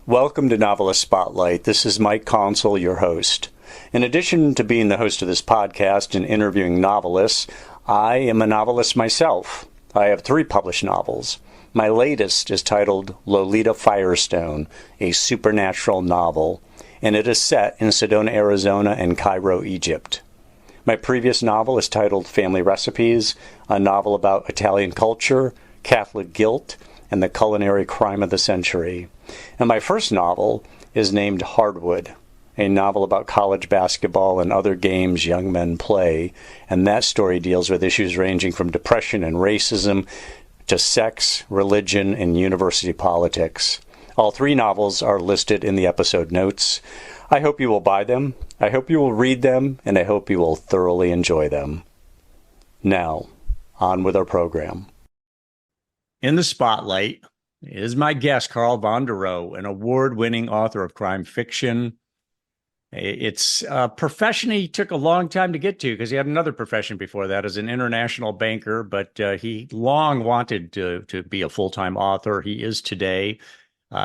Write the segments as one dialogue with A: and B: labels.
A: Welcome to Novelist Spotlight. This is Mike Consul, your host. In addition to being the host of this podcast and interviewing novelists, I am a novelist myself. I have 3 published novels. My latest is titled Lolita Firestone, a supernatural novel, and it is set in Sedona, Arizona and Cairo, Egypt. My previous novel is titled Family Recipes, a novel about Italian culture, Catholic guilt, and the culinary crime of the century. And my first novel is named Hardwood, a novel about college basketball and other games young men play. And that story deals with issues ranging from depression and racism to sex, religion, and university politics. All 3 novels are listed in the episode notes. I hope you will buy them, I hope you will read them, and I hope you will thoroughly enjoy them. Now, on with our program. In the spotlight is my guest, Carl Vonderau, an award-winning author of crime fiction. It's a profession he took a long time to get to because he had another profession before that as an international banker, but he long wanted to be a full-time author. He is today.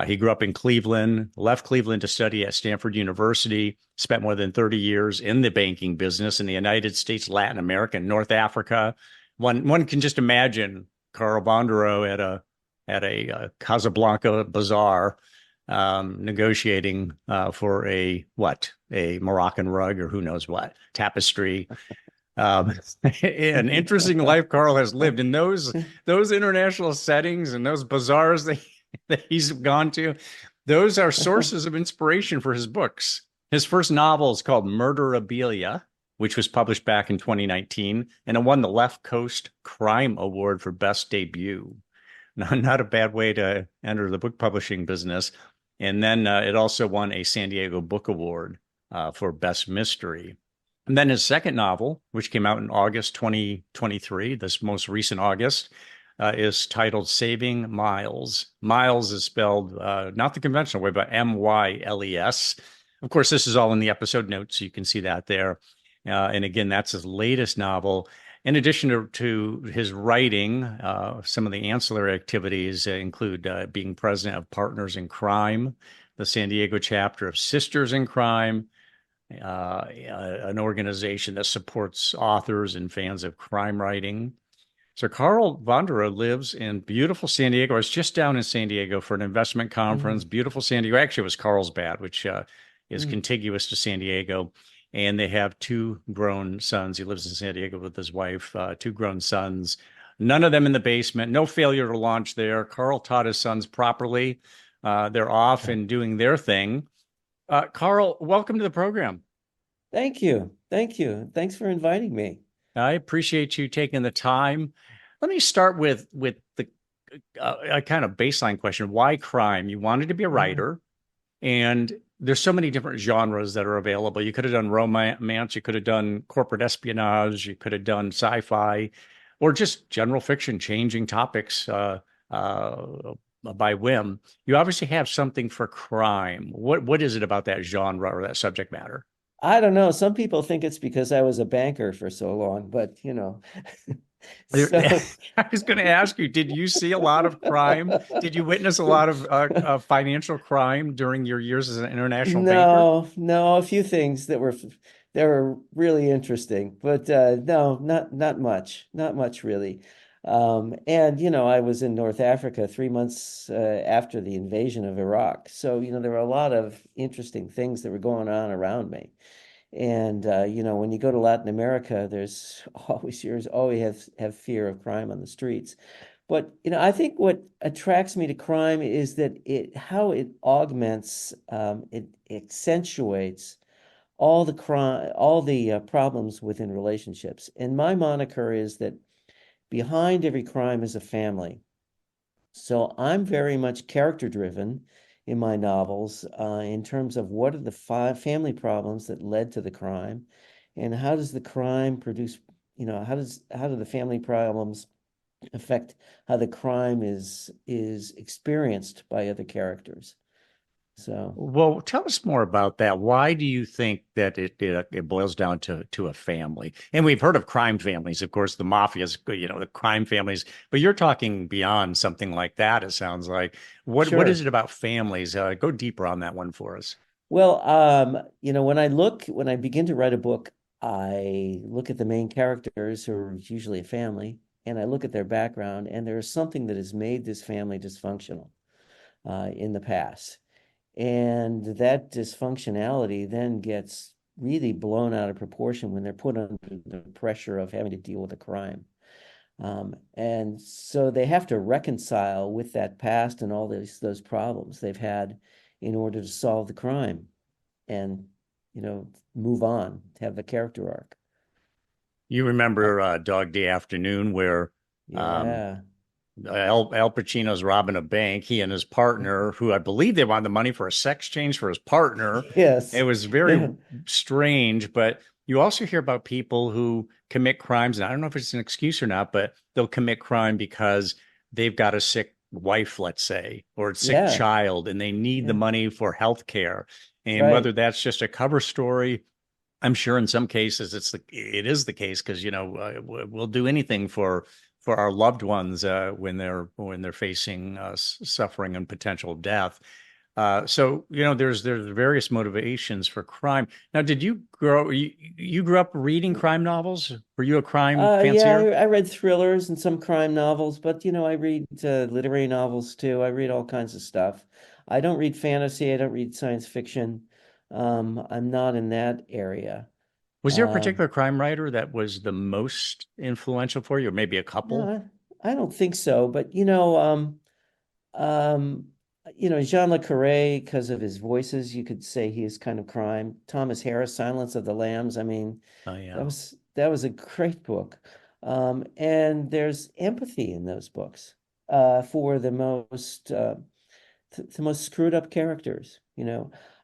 A: He grew up in Cleveland, left Cleveland to study at Stanford University, spent more than 30 years in the banking business in the United States, Latin America, and North Africa. One can just imagine Carl Vonderau at a Casablanca bazaar, negotiating for a Moroccan rug or who knows what, tapestry. An interesting life Carl has lived in those international settings and those bazaars that he's gone to. Those are sources of inspiration for his books. His first novel is called Murderabilia, which was published back in 2019, and it won the Left Coast Crime Award for Best Debut. Not a bad way to enter the book publishing business. And then it also won a San Diego Book Award for Best Mystery. And then his second novel, which came out in August 2023, this most recent August, is titled Saving Myles. Myles is spelled not the conventional way, but M-Y-L-E-S. Of course, this is all in the episode notes, so you can see that there. And again, that's his latest novel. In addition to his writing, some of the ancillary activities include being president of Partners in Crime, the San Diego chapter of Sisters in Crime, an organization that supports authors and fans of crime writing. So Carl Vonderau lives in beautiful San Diego. I was just down in San Diego for an investment conference. Beautiful San Diego. Actually, it was Carlsbad, which is contiguous to San Diego. And they have 2 grown sons. He lives in San Diego with his wife, 2 grown sons, none of them in the basement, no failure to launch there. Carl taught his sons properly. They're off and doing their thing. Carl, welcome to the program.
B: Thank you. Thank you. Thanks for inviting me.
A: I appreciate you taking the time. Let me start with the a kind of baseline question. Why crime? You wanted to be a writer, and there's so many different genres that are available. You could have done romance, you could have done corporate espionage, you could have done sci-fi, or just general fiction, changing topics by whim. You obviously have something for crime. What is it about that genre or that subject matter?
B: I don't know. Some people think it's because I was a banker for so long, but So,
A: I was going to ask you, did you see a lot of crime? Did you witness a lot of financial crime during your years as an international banker?
B: no, a few things that were really interesting, but no, not much really. And I was in North Africa 3 months after the invasion of Iraq, so there were a lot of interesting things that were going on around me. And when you go to Latin America, there's always have fear of crime on the streets. But I think what attracts me to crime is that how it augments, it accentuates all the crime, all the problems within relationships. And my moniker is that behind every crime is a family. So I'm very much character driven in my novels in terms of what are the family problems that led to the crime, and how does the crime produce, how do the family problems affect how the crime is experienced by other characters. So
A: Well, tell us more about that. Why do you think that it boils down to a family? And we've heard of crime families, of course, the mafias, the crime families. But you're talking beyond something like that. It sounds like. What is
B: sure.
A: it about families? Go deeper on that one for us.
B: Well, when I begin to write a book, I look at the main characters, who are usually a family, and I look at their background, and there is something that has made this family dysfunctional in the past. And that dysfunctionality then gets really blown out of proportion when they're put under the pressure of having to deal with a crime. And so they have to reconcile with that past and all those problems they've had in order to solve the crime and, move on, to have a character arc.
A: You remember Dog Day Afternoon, where um,
B: Yeah.
A: Al Pacino's robbing a bank. He and his partner, who I believe they wanted the money for a sex change for his partner. It
B: Yes.
A: was very
B: Yeah.
A: strange, but you also hear about people who commit crimes, and I don't know if it's an excuse or not, but they'll commit crime because they've got a sick wife, let's say, or a sick
B: Yeah.
A: child, and they need the
B: Yeah.
A: money for health care. And whether
B: Right.
A: that's just a cover story, I'm sure in some cases it is the case because we'll do anything for our loved ones when they're facing suffering and potential death. So there's various motivations for crime. Now, did you grew up reading crime novels? Were you a crime
B: Yeah,
A: fancier?
B: I read thrillers and some crime novels, but I read literary novels too. I read all kinds of stuff. I don't read fantasy. I don't read science fiction. I'm not in that area.
A: Was there a
B: Uh,
A: particular crime writer that was the most influential for you, or maybe a couple?
B: no, I don't think so. But um, Jean Le Carré, because of his voices, you could say he is kind of crime. Thomas Harris, Silence of the Lambs. I mean,
A: Oh
B: that
A: yeah.
B: was a great book. And there's empathy in those books for the most screwed up characters.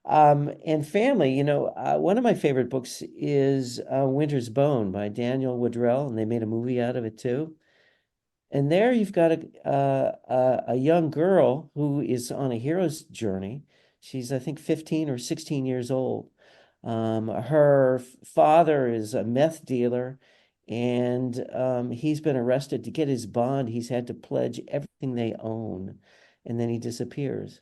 B: And family, one of my favorite books is Winter's Bone by Daniel Woodrell, and they made a movie out of it too. And there you've got a young girl who is on a hero's journey. She's, I think, 15 or 16 years old. Her father is a meth dealer, and he's been arrested. To get his bond, he's had to pledge everything they own, and then he disappears.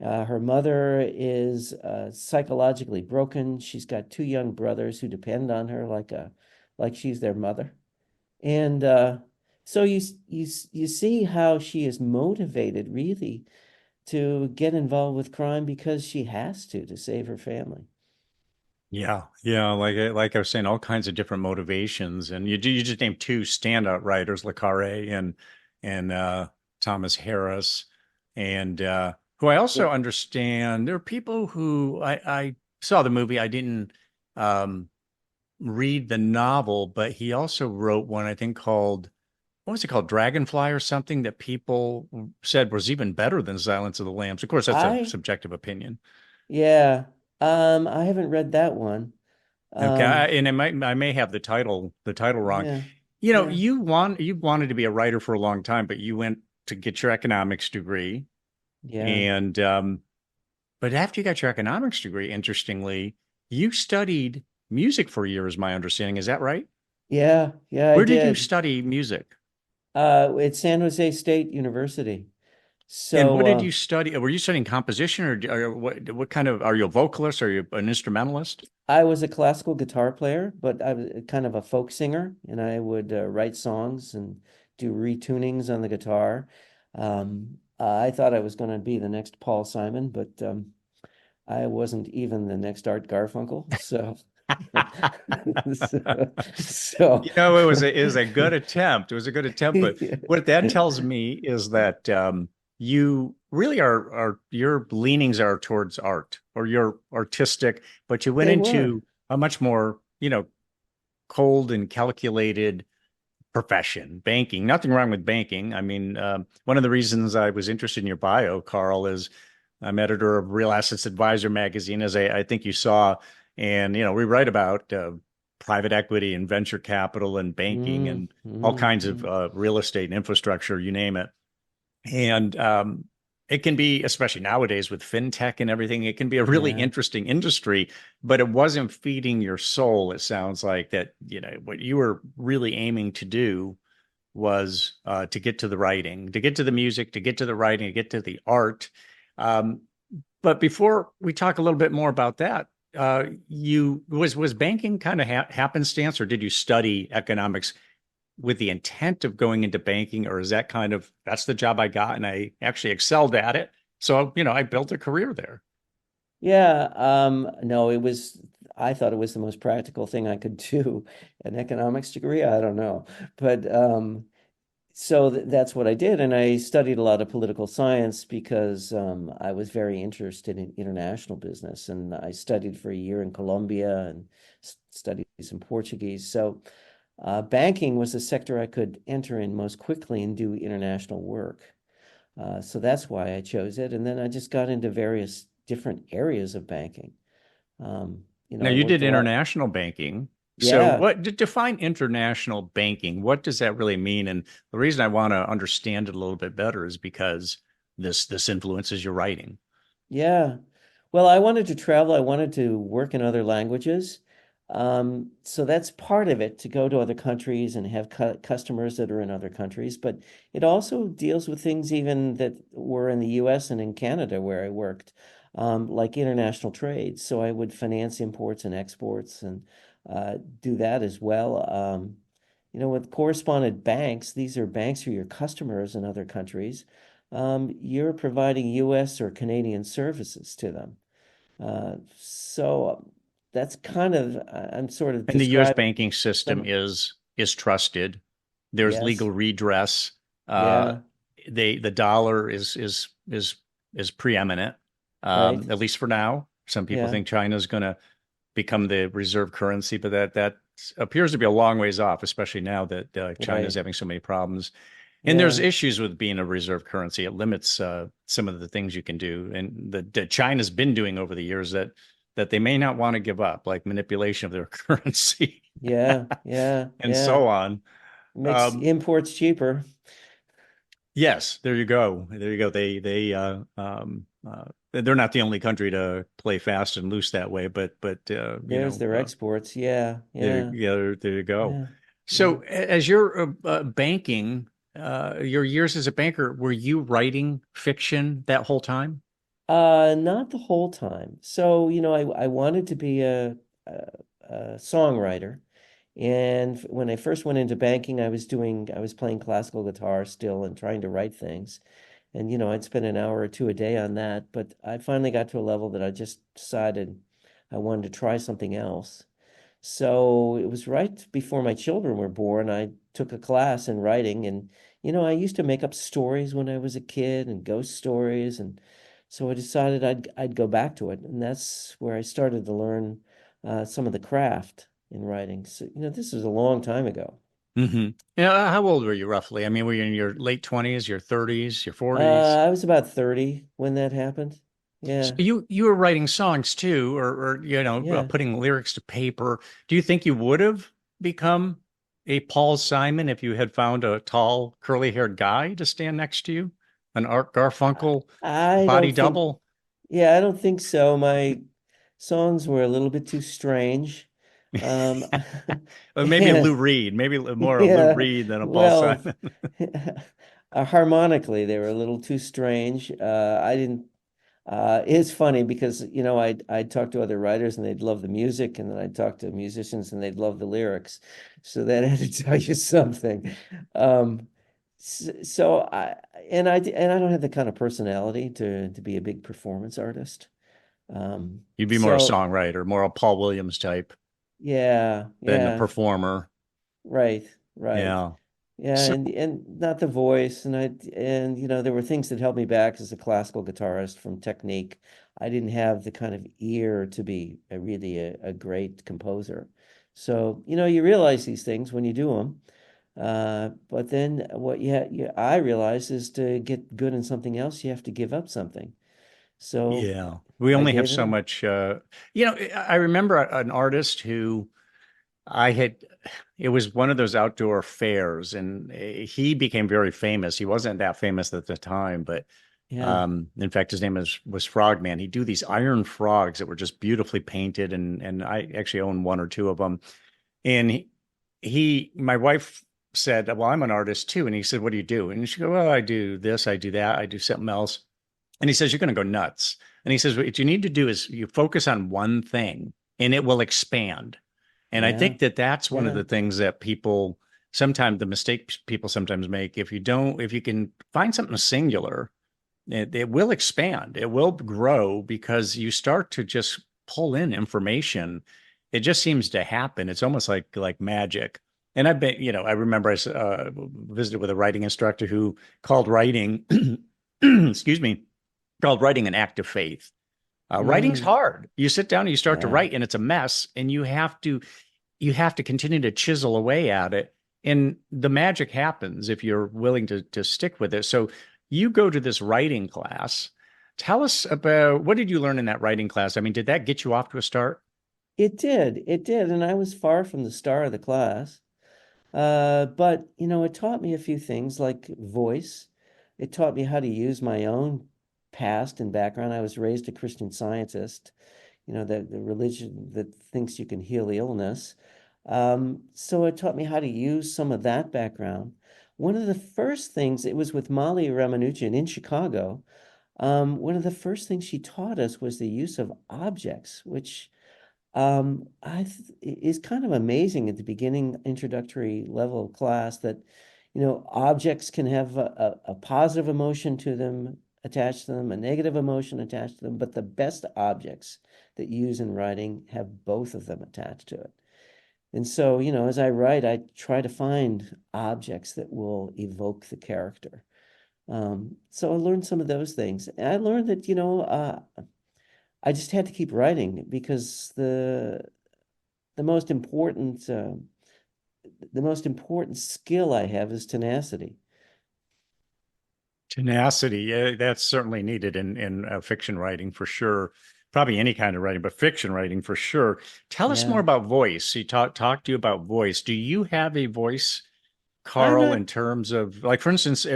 B: Her mother is psychologically broken. She's got two young brothers who depend on her like she's their mother. And so you see how she is motivated really to get involved with crime because she has to save her family.
A: Yeah, yeah, like I was saying, all kinds of different motivations, and you just named two standout writers, Le Carre and Thomas Harris, and who I
B: Yeah.
A: also understand there are people who I saw the movie. I didn't um, read the novel, but he also wrote one I think called what was it called, Dragonfly or something that people said was even better than Silence of the Lambs. Of course, that's a
B: I
A: subjective opinion.
B: yeah. I haven't read that one.
A: Okay,
B: Um,
A: and I may have the title wrong.
B: yeah. Yeah.
A: You wanted to be a writer for a long time, but you went to get your economics degree,
B: Yeah.
A: and but after you got your economics degree, interestingly, you studied music for a year, is my understanding. Is that right?
B: Yeah. Yeah, I
A: Where did you
B: did.
A: study music?
B: At San Jose State University.
A: And
B: So
A: what did you study? Were you studying composition, or what kind of, are you a vocalist? Are you an instrumentalist?
B: I was a classical guitar player, but I was kind of a folk singer, and I would write songs and do retunings on the guitar. I thought I was going to be the next Paul Simon, but I wasn't even the next Art Garfunkel. So, so, so
A: It was a good attempt. It was a good attempt, but what that tells me is that you really are your leanings are towards art, or you're artistic, but you went
B: they were.
A: into a much more, cold and calculated profession, banking. Nothing wrong with banking. I mean, one of the reasons I was interested in your bio, Carl, is I'm editor of Real Assets Advisor magazine, as I think you saw, and we write about private equity and venture capital and banking
B: Mm,
A: and all
B: mm,
A: kinds of
B: mm.
A: real estate and infrastructure, you name it. And It can be, especially nowadays with fintech and everything, it can be a really
B: Yeah.
A: interesting industry, but it wasn't feeding your soul. It sounds like that, what you were really aiming to do was to get to the writing, to get to the music, to get to the writing, to get to the art. Um, but before we talk a little bit more about that, you was banking kind of happenstance, or did you study economics with the intent of going into banking, or is that kind of that's the job I got and I actually excelled at it? So, I built a career there.
B: Yeah, no, I thought it was the most practical thing I could do. An economics degree, I don't know. But so that's what I did. And I studied a lot of political science because I was very interested in international business. And I studied for a year in Colombia and studied some Portuguese. So banking was a sector I could enter in most quickly and do international work. So that's why I chose it. And then I just got into various different areas of banking.
A: Now
B: I
A: you
B: worked
A: did
B: a lot.
A: international banking. So
B: Yeah,
A: what define international banking? What does that really mean? And the reason I want to understand it a little bit better is because this influences your writing.
B: yeah. Well, I wanted to travel. I wanted to work in other languages. So that's part of it, to go to other countries and have customers that are in other countries. But it also deals with things even that were in the US and in Canada where I worked, like international trade. So I would finance imports and exports and do that as well. With correspondent banks, these are banks who are your customers in other countries. You're providing US or Canadian services to them. So that's kind of, I'm sort of
A: And the U.S.
B: describing
A: banking system
B: some,
A: is trusted. There's
B: yes,
A: legal redress. Uh,
B: yeah,
A: the dollar is preeminent,
B: right,
A: at least for now. Some people
B: yeah,
A: think China is going to become the reserve currency, but that appears to be a long ways off, especially now that China is
B: right,
A: having so many problems. And there's
B: yeah,
A: issues with being a reserve currency. It limits some of the things you can do, and that China's been doing over the years that they may not want to give up, like manipulation of their currency
B: yeah, yeah,
A: and
B: yeah.
A: so on.
B: Makes
A: Um,
B: imports cheaper.
A: yes, there you go. There you go. They're not the only country to play fast and loose that way, but
B: There's their exports. Yeah,
A: there,
B: yeah,
A: yeah, there you go.
B: yeah, yeah.
A: So, as you're banking, your years as a banker, were you writing fiction that whole time?
B: Not the whole time. So, I wanted to be a songwriter. And when I first went into banking, I was playing classical guitar still and trying to write things. And, I'd spend an hour or two a day on that. But I finally got to a level that I just decided I wanted to try something else. So it was right before my children were born. I took a class in writing, and I used to make up stories when I was a kid and ghost stories, and so I decided I'd go back to it, and that's where I started to learn some of the craft in writing. So this is a long time ago.
A: Mm-hmm. Yeah, how old were you roughly? I mean, were you in your late 20s, your 30s, your 40s?
B: I was about 30 when that happened.
A: So
B: Yeah,
A: you were writing songs too, or
B: yeah.
A: putting lyrics to paper. Do you think you would have become a Paul Simon if you had found a tall, curly-haired guy to stand next to you, an Art Garfunkel
B: I
A: body
B: don't think,
A: double?
B: yeah, I don't think so. My songs were a little bit too strange. Um,
A: Or maybe a Lou
B: and
A: Reed, maybe more a Lou
B: yeah,
A: Reed than a Paul
B: well,
A: Simon.
B: harmonically, they were a little too strange. I didn't. It's funny because I'd talk to other writers and they'd love the music, and then I'd talk to musicians and they'd love the lyrics. So that had to tell you something. Um, so I don't have the kind of personality to be a big performance artist.
A: You'd be more a
B: So
A: songwriter, more a Paul Williams type
B: yeah,
A: than a
B: yeah,
A: performer.
B: right, right.
A: Yeah.
B: Yeah,
A: So
B: and not the voice, and there were things that held me back as a classical guitarist from technique. I didn't have the kind of ear to be really a great composer. So, you realize these things when you do them. But then I realized is to get good in something else, you have to give up something. So
A: yeah, we
B: I
A: only have
B: gave it
A: so
B: up.
A: much. I remember an artist who I had, it was one of those outdoor fairs, and he became very famous. He wasn't that famous at the time, but
B: Yeah.
A: In fact, his name was Frogman. He'd do these iron frogs that were just beautifully painted, and I actually own one or two of them. And my wife said, "Well, I'm an artist too." And he said, "What do you do?" And she go, "Well, I do this, I do that, I do something else." And he says, "You're going to go nuts." And he says, "What you need to do is you focus on one thing, and it will expand." And I
B: Yeah.
A: think that that's one of
B: Yeah.
A: the things that the mistake people sometimes make. If you can find something singular, it will expand, it will grow because you start to just pull in information. It just seems to happen. It's almost like magic. And I've been, I remember I visited with a writing instructor who called writing, excuse me, called writing an act of faith. Writing's
B: Mm.
A: hard. You sit down and you start to
B: Yeah.
A: write, and it's a mess, and you have to continue to chisel away at it. And the magic happens if you're willing to stick with it. So you go to this writing class. Tell us about what did you learn in that writing class? I mean, did that get you off to a start?
B: It did. It did. And I was far from the star of the class. But it taught me a few things like voice. It taught me how to use my own past and background. I was raised a Christian Scientist, the religion that thinks you can heal illness. So it taught me how to use some of that background. One of the first things, it was with Molly Ramanujan in Chicago. One of the first things she taught us was the use of objects, which is kind of amazing at the beginning introductory level class that, objects can have a positive emotion to them, attached to them, a negative emotion attached to them, but the best objects that you use in writing have both of them attached to it. And so, as I write, I try to find objects that will evoke the character. So I learned some of those things. And I learned that, I just had to keep writing because the most important the most important skill I have is tenacity.
A: Tenacity, yeah, that's certainly needed in fiction writing for sure. Probably any kind of writing, but fiction writing for sure. Tell us more
B: Yeah.
A: about voice. He talked to you about voice. Do you have a voice,
B: I'm
A: Carl,
B: not,
A: in terms of, like, for instance,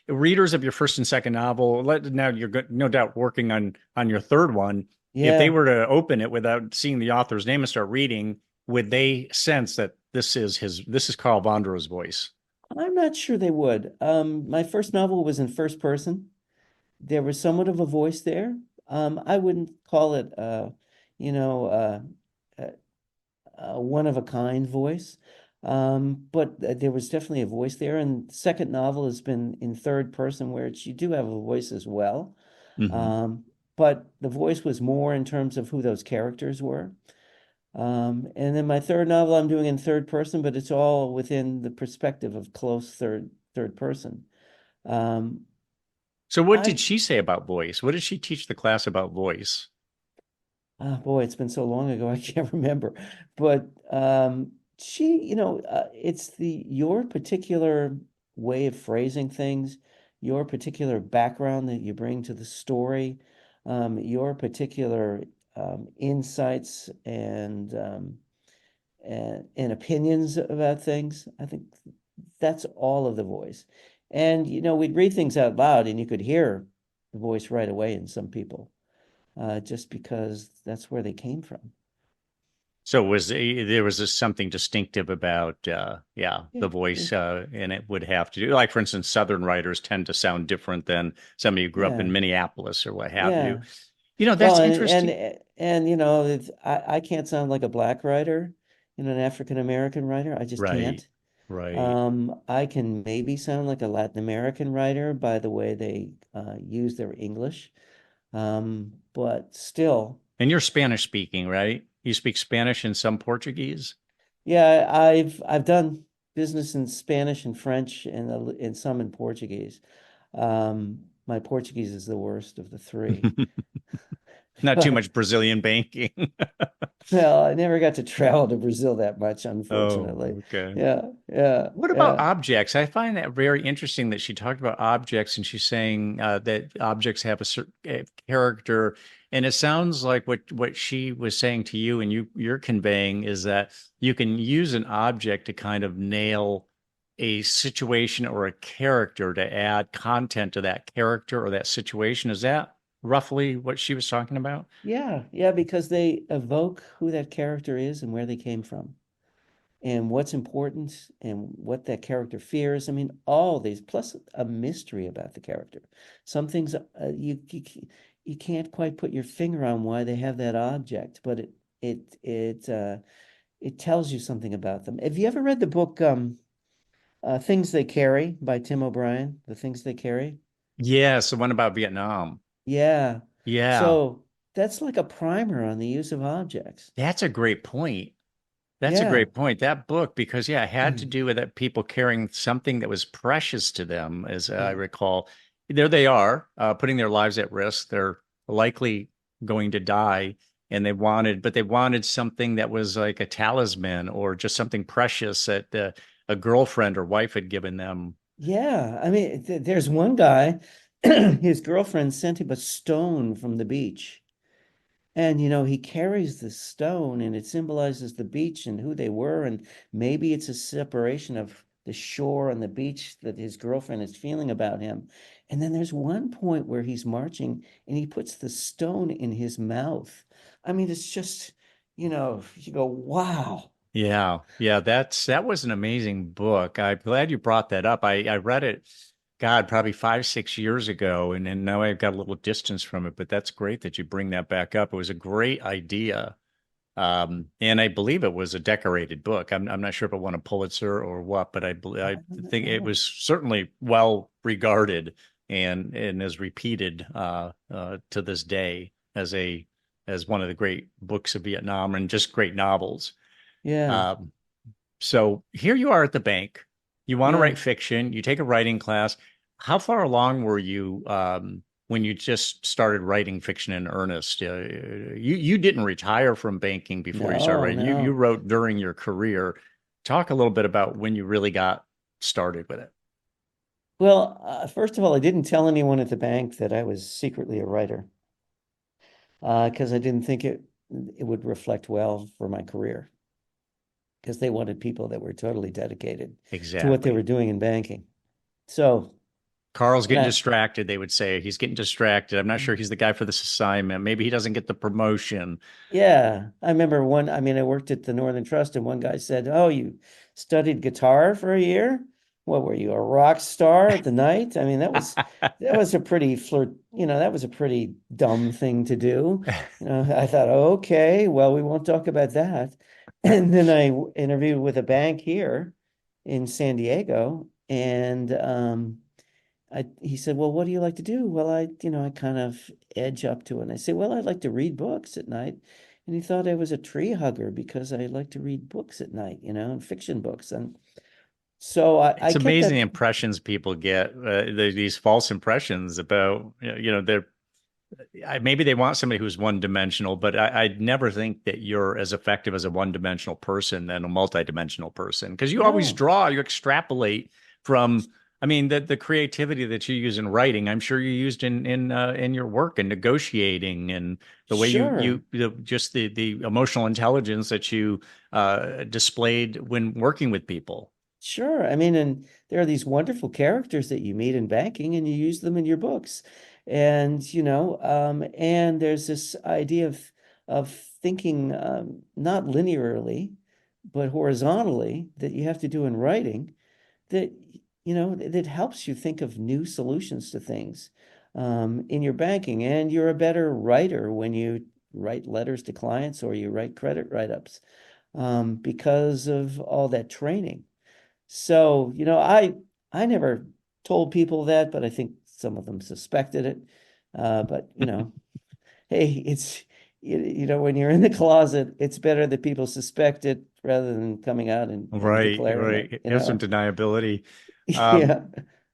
A: readers of your first and second novel? Now you're no doubt working on your third one. If they
B: yeah,
A: were to open it without seeing the author's name and start reading, would they sense that this is Carl Vonderau's voice?
B: I'm not sure they would. My first novel was in first person. There was somewhat of a voice there. I wouldn't call it you know, uh, a one of a kind voice. But there was definitely a voice there. And the second novel has been in third person, where you do have a voice as well.
A: Hmm.
B: Um, but the voice was more in terms of who those characters were. And then my third novel I'm doing in third person, but it's all within the perspective of close third person. Um,
A: So, what
B: I
A: did she say about voice? What did she teach the class about voice?
B: boy, it's been so long ago I can't remember. But she, it's the your particular way of phrasing things, your particular background that you bring to the story, your particular insights and opinions about things. I think that's all of the voice. And we'd read things out loud, and you could hear the voice right away in some people, just because that's where they came from.
A: So there was something distinctive about
B: Yeah,
A: the voice, and it would have to do, like, for instance, Southern writers tend to sound different than somebody who grew up
B: yeah,
A: in Minneapolis or what have you.
B: yeah.
A: That's
B: Well,
A: interesting.
B: I can't sound like a black writer, an African American writer. I just
A: Right,
B: can't.
A: right.
B: I can maybe sound like a Latin American writer by the way they use their English. But still,
A: And you're Spanish speaking, right? You speak Spanish and some Portuguese.
B: yeah, I've done business in Spanish and French and some in Portuguese. My Portuguese is the worst of the three.
A: Not too
B: But
A: much Brazilian banking.
B: well, I never got to travel to Brazil that much,
A: Oh,
B: unfortunately.
A: okay.
B: Yeah, yeah,
A: What about
B: yeah,
A: objects? I find that very interesting that she talked about objects and she's saying that objects have a certain character. And it sounds like what she was saying to you and you're conveying is that you can use an object to kind of nail a situation or a character to add content to that character or that situation. Is that roughly what she was talking about?
B: Yeah, yeah, because they evoke who that character is and where they came from and what's important and what that character fears. I mean, all these, plus a mystery about the character. Some things you can't quite put your finger on why they have that object, but it tells you something about them. Have you ever read the book Things They Carry by Tim O'Brien? The Things They Carry?
A: Yes, the one about Vietnam.
B: Yeah.
A: Yeah,
B: So that's like a primer on the use of objects.
A: that's a great point. That's a
B: Yeah.
A: great point. That book, because yeah, it had to do with that people carrying something that was precious to them, as I
B: Yeah.
A: recall. There they are, putting their lives at risk. They're likely going to die, and but they wanted something that was like a talisman or just something precious that a girlfriend or wife had given them.
B: Yeah. I mean, there's one guy, his girlfriend sent him a stone from the beach. And, he carries the stone and it symbolizes the beach and who they were. And maybe it's a separation of the shore and the beach that his girlfriend is feeling about him. And then there's one point where he's marching and he puts the stone in his mouth. I mean, it's just, you go, wow.
A: Yeah, yeah, that was an amazing book. I'm glad you brought that up. I read it, God, probably 5, 6 years ago, and now I've got a little distance from it. But that's great that you bring that back up. It was a great idea, and I believe it was a decorated book. I'm not sure if it won a Pulitzer or what, but I think it was certainly well regarded and is repeated to this day as one of the great books of Vietnam and just great novels.
B: Yeah.
A: Um, so here you are at the bank. You want to
B: Yeah.
A: write fiction. You take a writing class. How far along were you when you just started writing fiction in earnest? You didn't retire from banking before you started
B: No,
A: writing. You
B: no.
A: wrote during your career. Talk a little bit about when you really got started with it.
B: Well, first of all, I didn't tell anyone at the bank that I was secretly a writer because I didn't think it would reflect well for my career because they wanted people that were totally dedicated to what they were
A: Exactly.
B: doing in banking. So
A: Carl's
B: when
A: getting
B: I
A: distracted, they would say. He's getting distracted. I'm not sure he's the guy for this assignment. Maybe he doesn't get the promotion.
B: Yeah, I remember I mean, I worked at the Northern Trust and one guy said, "Oh, you studied guitar for a year? What were you, a rock star at the night?" I mean, that was a pretty that was a pretty dumb thing to do. I thought, okay, well, we won't talk about that. And then I interviewed with a bank here in San Diego, and he said, "Well, what do you like to do?" Well, I kind of edge up to it. And I say, "Well, I like to read books at night." And he thought I was a tree hugger because I like to read books at night, and fiction books. And so I
A: It's
B: kept
A: amazing
B: that.
A: the impressions people get, these false impressions about, they're maybe they want somebody who's one dimensional, but I never think that you're as effective as a one dimensional person than a multidimensional person because you always
B: No,
A: draw, you extrapolate from. I mean, the creativity that you use in writing, I'm sure you used in your work and negotiating and the way
B: sure.
A: just the emotional intelligence that you displayed when working with people.
B: Sure. I mean, and there are these wonderful characters that you meet in banking and you use them in your books. And there's this idea of thinking not linearly, but horizontally that you have to do in writing that, that helps you think of new solutions to things in your banking. And you're a better writer when you write letters to clients or you write credit write-ups because of all that training. So, I never told people that, but I think some of them suspected it. But hey, when you're in the closet, it's better that people suspect it rather than coming out and
A: Right,
B: declaring it,
A: right. Have some deniability. Um,
B: Yeah,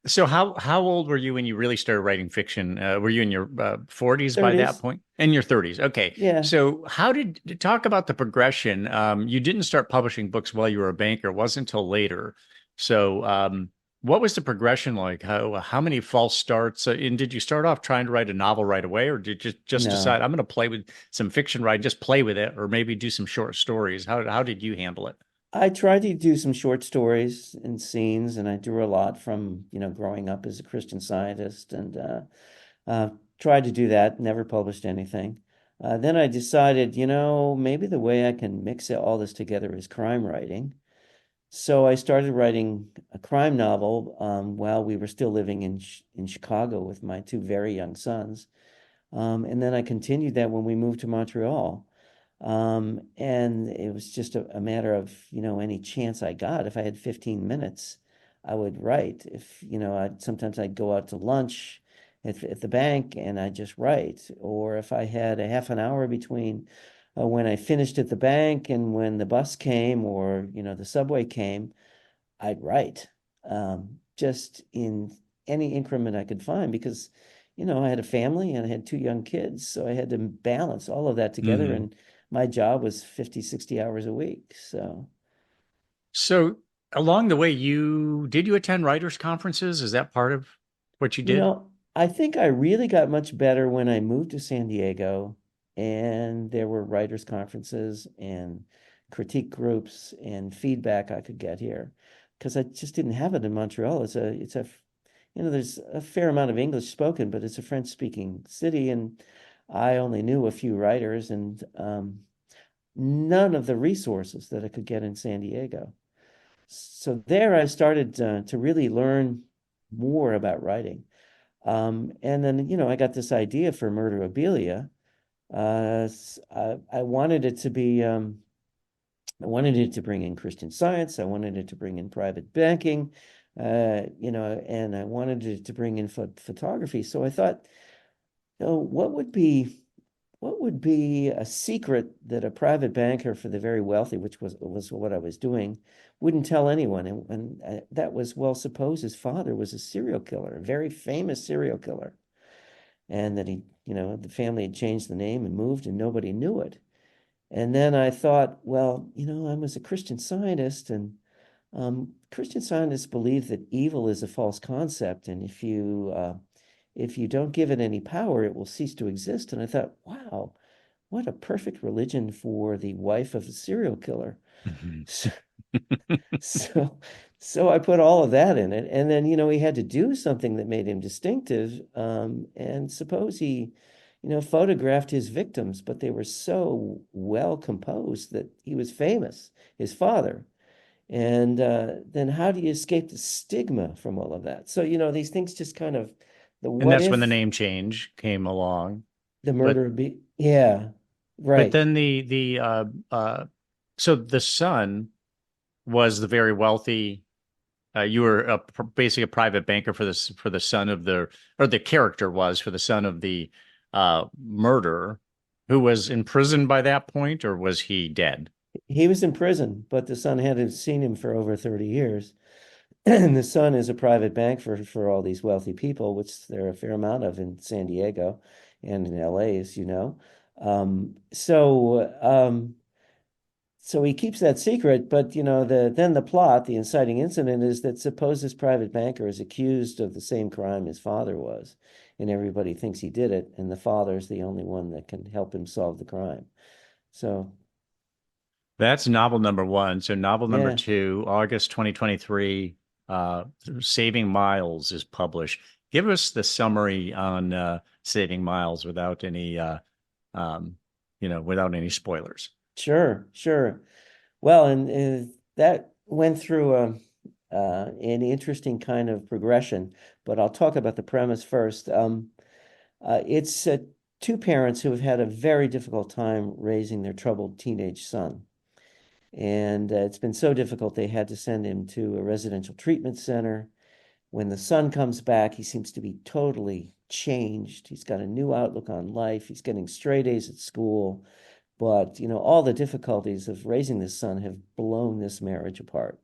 A: so how old were you when you really started writing fiction? Were you in your 40s by that
B: 30s.
A: point? In your 30s. Okay.
B: Yeah.
A: So talk about the progression? You didn't start publishing books while you were a banker. It wasn't until later. So what was the progression like? How many false starts? And did you start off trying to write a novel right away, or did you just decide
B: No.
A: I'm going to play with some fiction, right? Just play with it, or maybe do some short stories? How did you handle it?
B: I tried to do some short stories and scenes, and I drew a lot from, growing up as a Christian Scientist, and uh, tried to do that, never published anything. Then I decided, maybe the way I can mix all this together is crime writing. So I started writing a crime novel while we were still living in Chicago with my two very young sons. And then I continued that when we moved to Montreal. And it was just a matter of, any chance I got. If I had 15 minutes, I would write. If, sometimes I'd go out to lunch at the bank and I'd just write. Or if I had a half an hour between when I finished at the bank and when the bus came or, the subway came, I'd write. Just in any increment I could find because, I had a family and I had two young kids. So I had to balance all of that together.
A: Hmm.
B: And my job was 50, 60 hours a week. So,
A: So along the way, you attend writers' conferences? Is that part of what you did?
B: I think I really got much better when I moved to San Diego and there were writers' conferences and critique groups and feedback I could get here because I just didn't have it in Montreal. There's a fair amount of English spoken, but it's a French-speaking city, and I only knew a few writers and none of the resources that I could get in San Diego. So there I started to really learn more about writing. And then, I got this idea for Murderabilia. I wanted it to be, I wanted it to bring in Christian Science. I wanted it to bring in private banking, and I wanted it to bring in photography. So I thought, what would be a secret that a private banker for the very wealthy, which was what I was doing, wouldn't tell anyone? And that was, well, suppose his father was a serial killer, a very famous serial killer, and that the family had changed the name and moved, and nobody knew it. And then I thought, well, I was a Christian Scientist, and Christian Scientists believe that evil is a false concept, and if you don't give it any power, it will cease to exist. And I thought, wow, what a perfect religion for the wife of a serial killer.
A: Mhm.
B: So, so, so I put all of that in it. And then, he had to do something that made him distinctive. And suppose he, photographed his victims, but they were so well composed that he was famous, his father. And then how do you escape the stigma from all of that? So, these things just kind of, the
A: And
B: what
A: that's when the
B: if,
A: name change came along.
B: the
A: But
B: murder be, yeah,
A: but
B: right.
A: then so the son was the very wealthy. You were basically a private banker for the son of the character was for the son of the murderer, who was in prison by that point, or was he dead?
B: He was in prison, but the son hadn't seen him for over 30 years. And the son is a private bank for all these wealthy people, which there are a fair amount of in San Diego and in LA, as you know. Um, so um, so he keeps that secret, but the plot, the inciting incident is that suppose this private banker is accused of the same crime his father was, and everybody thinks he did it, and the father's the only one that can help him solve the crime. So
A: That's novel number one. So novel number
B: yeah,
A: two, August 2023, Saving Myles is published. Give us the summary on Saving Myles without any without any spoilers.
B: sure, sure. Well, and that went through an interesting kind of progression, but I'll talk about the premise first. It's two parents who have had a very difficult time raising their troubled teenage son. And it's been so difficult, they had to send him to a residential treatment center. When the son comes back, he seems to be totally changed. He's got a new outlook on life. He's getting straight A's at school. But, all the difficulties of raising this son have blown this marriage apart.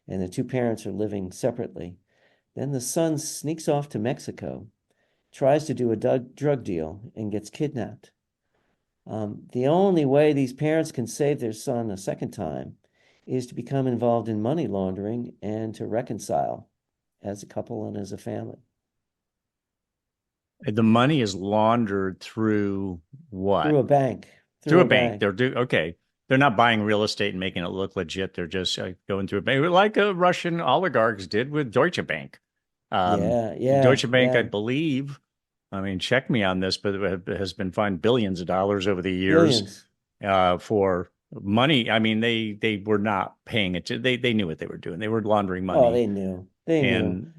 B: And the two parents are living separately. Then the son sneaks off to Mexico, tries to do a drug deal, and gets kidnapped. The only way these parents can save their son a second time is to become involved in money laundering and to reconcile as a couple and as a family.
A: The money is laundered through
B: Through
A: what?
B: a bank,
A: Through
B: through
A: a
B: a
A: bank.
B: bank.
A: Okay. they're not buying real estate and making it look legit. They're just going through it, like Russian oligarchs did with Deutsche Bank. Um,
B: Yeah, yeah,
A: Deutsche Bank, I
B: yeah.
A: believe, I mean, check me on this, but it has been fined billions of dollars over the years
B: Billions.
A: for money. I mean, they were not paying it. They knew what they were doing. They were laundering
B: Oh,
A: money,
B: they knew. They knew.
A: and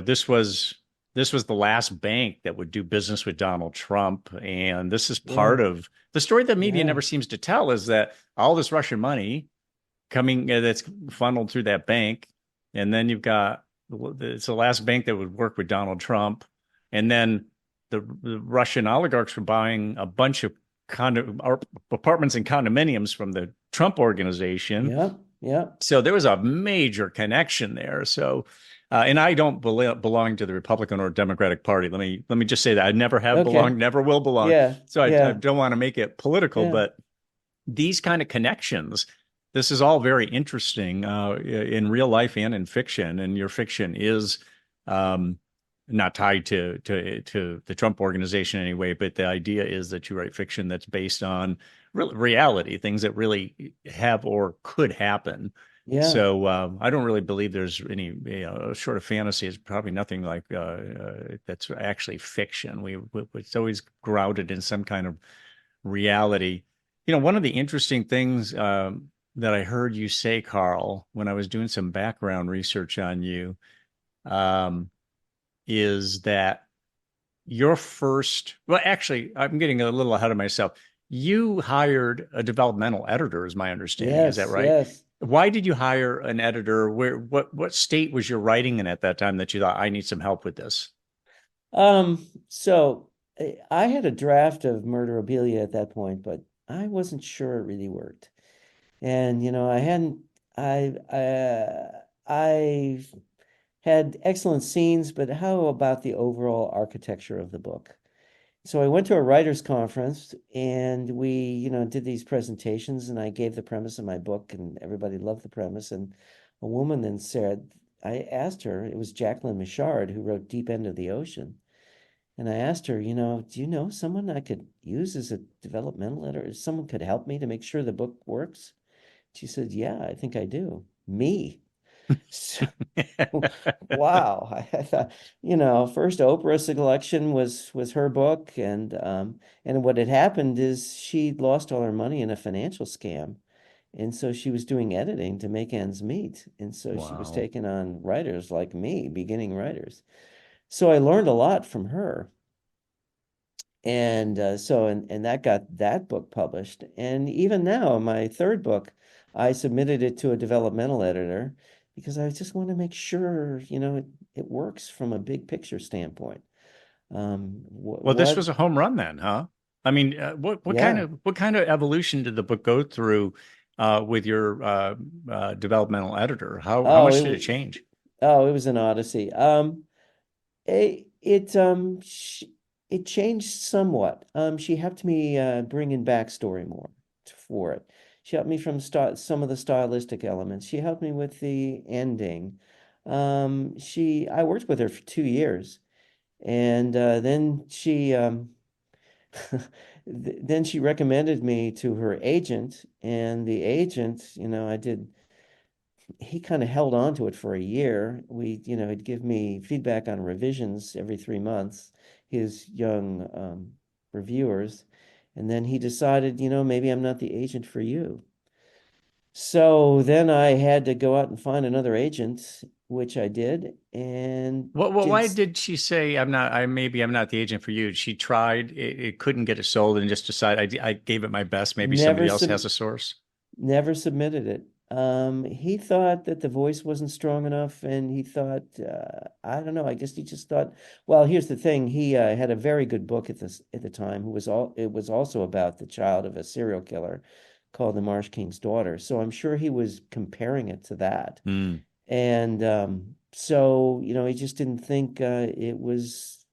A: this was the last bank that would do business with Donald Trump. And this is part
B: Yeah,
A: of the story that media
B: yeah,
A: never seems to tell is that all this Russian money coming that's funneled through that bank. And then you've got it's the last bank that would work with Donald Trump. And then the Russian oligarchs were buying a bunch of apartments and condominiums from the Trump organization.
B: yep, yep.
A: So there was a major connection there. So, and I don't belong to the Republican or Democratic Party. Let me just say that I never have
B: Okay.
A: belonged, never will belong.
B: Yeah,
A: So I
B: yeah,
A: don't want to make it political,
B: yeah,
A: but these kind of connections, this is all very interesting in real life and in fiction. And your fiction is um, not tied to the Trump organization anyway, but the idea is that you write fiction that's based on real reality, things that really have or could happen.
B: yeah.
A: So I don't really believe there's any, short of fantasy. It's probably nothing like that's actually fiction. It's always grounded in some kind of reality. One of the interesting things that I heard you say, Carl, when I was doing some background research on you, um, is that your first, well, actually, I'm getting a little ahead of myself. You hired a developmental editor, is my understanding. Is that
B: Yes,
A: right?
B: yes.
A: Why did you hire an editor? What state was your writing in at that time that you thought I need some help with this?
B: So I had a draft of Murderabilia at that point, but I wasn't sure it really worked. And I hadn't I had excellent scenes, but how about the overall architecture of the book? So I went to a writers' conference and we, did these presentations and I gave the premise of my book and everybody loved the premise. And a woman then said, I asked her, it was Jacqueline Michard who wrote Deep End of the Ocean. And I asked her, do you know someone I could use as a developmental editor? Someone could help me to make sure the book works? She said, yeah, I think I do. Me. So, wow. I thought, first Oprah selection was her book, and what had happened is she lost all her money in a financial scam. And so she was doing editing to make ends meet. And so she was
A: Wow.
B: taking on writers like me, beginning writers. So I learned a lot from her. And that got that book published. And even now, my third book, I submitted it to a developmental editor because I just want to make sure, it works from a big picture standpoint.
A: Well, this
B: What,
A: was a home run then, huh? I mean,
B: yeah.
A: what kind of evolution did the book go through with your developmental editor? How
B: Oh,
A: much did it change?
B: it was an odyssey. It changed somewhat. She helped me bring in backstory more for it. She helped me from some of the stylistic elements. She helped me with the ending. I worked with her for 2 years, and then she recommended me to her agent, and the agent, he kind of held on to it for a year. He'd give me feedback on revisions every 3 months, his young reviewers. And then he decided, maybe I'm not the agent for you. So then I had to go out and find another agent, which I did, and
A: Why did she say I'm not the agent for you? She tried, it couldn't get it sold, and just decided I gave it my best. Maybe
B: never
A: somebody else has
B: sub
A: a source.
B: never submitted it. He thought that the voice wasn't strong enough, and he thought, I don't know, I guess he just thought, well, here's the thing. He had a very good book at the time, it was also about the child of a serial killer called The Marsh King's Daughter. So I'm sure he was comparing it to that.
A: Hmm.
B: And so, he just didn't think it was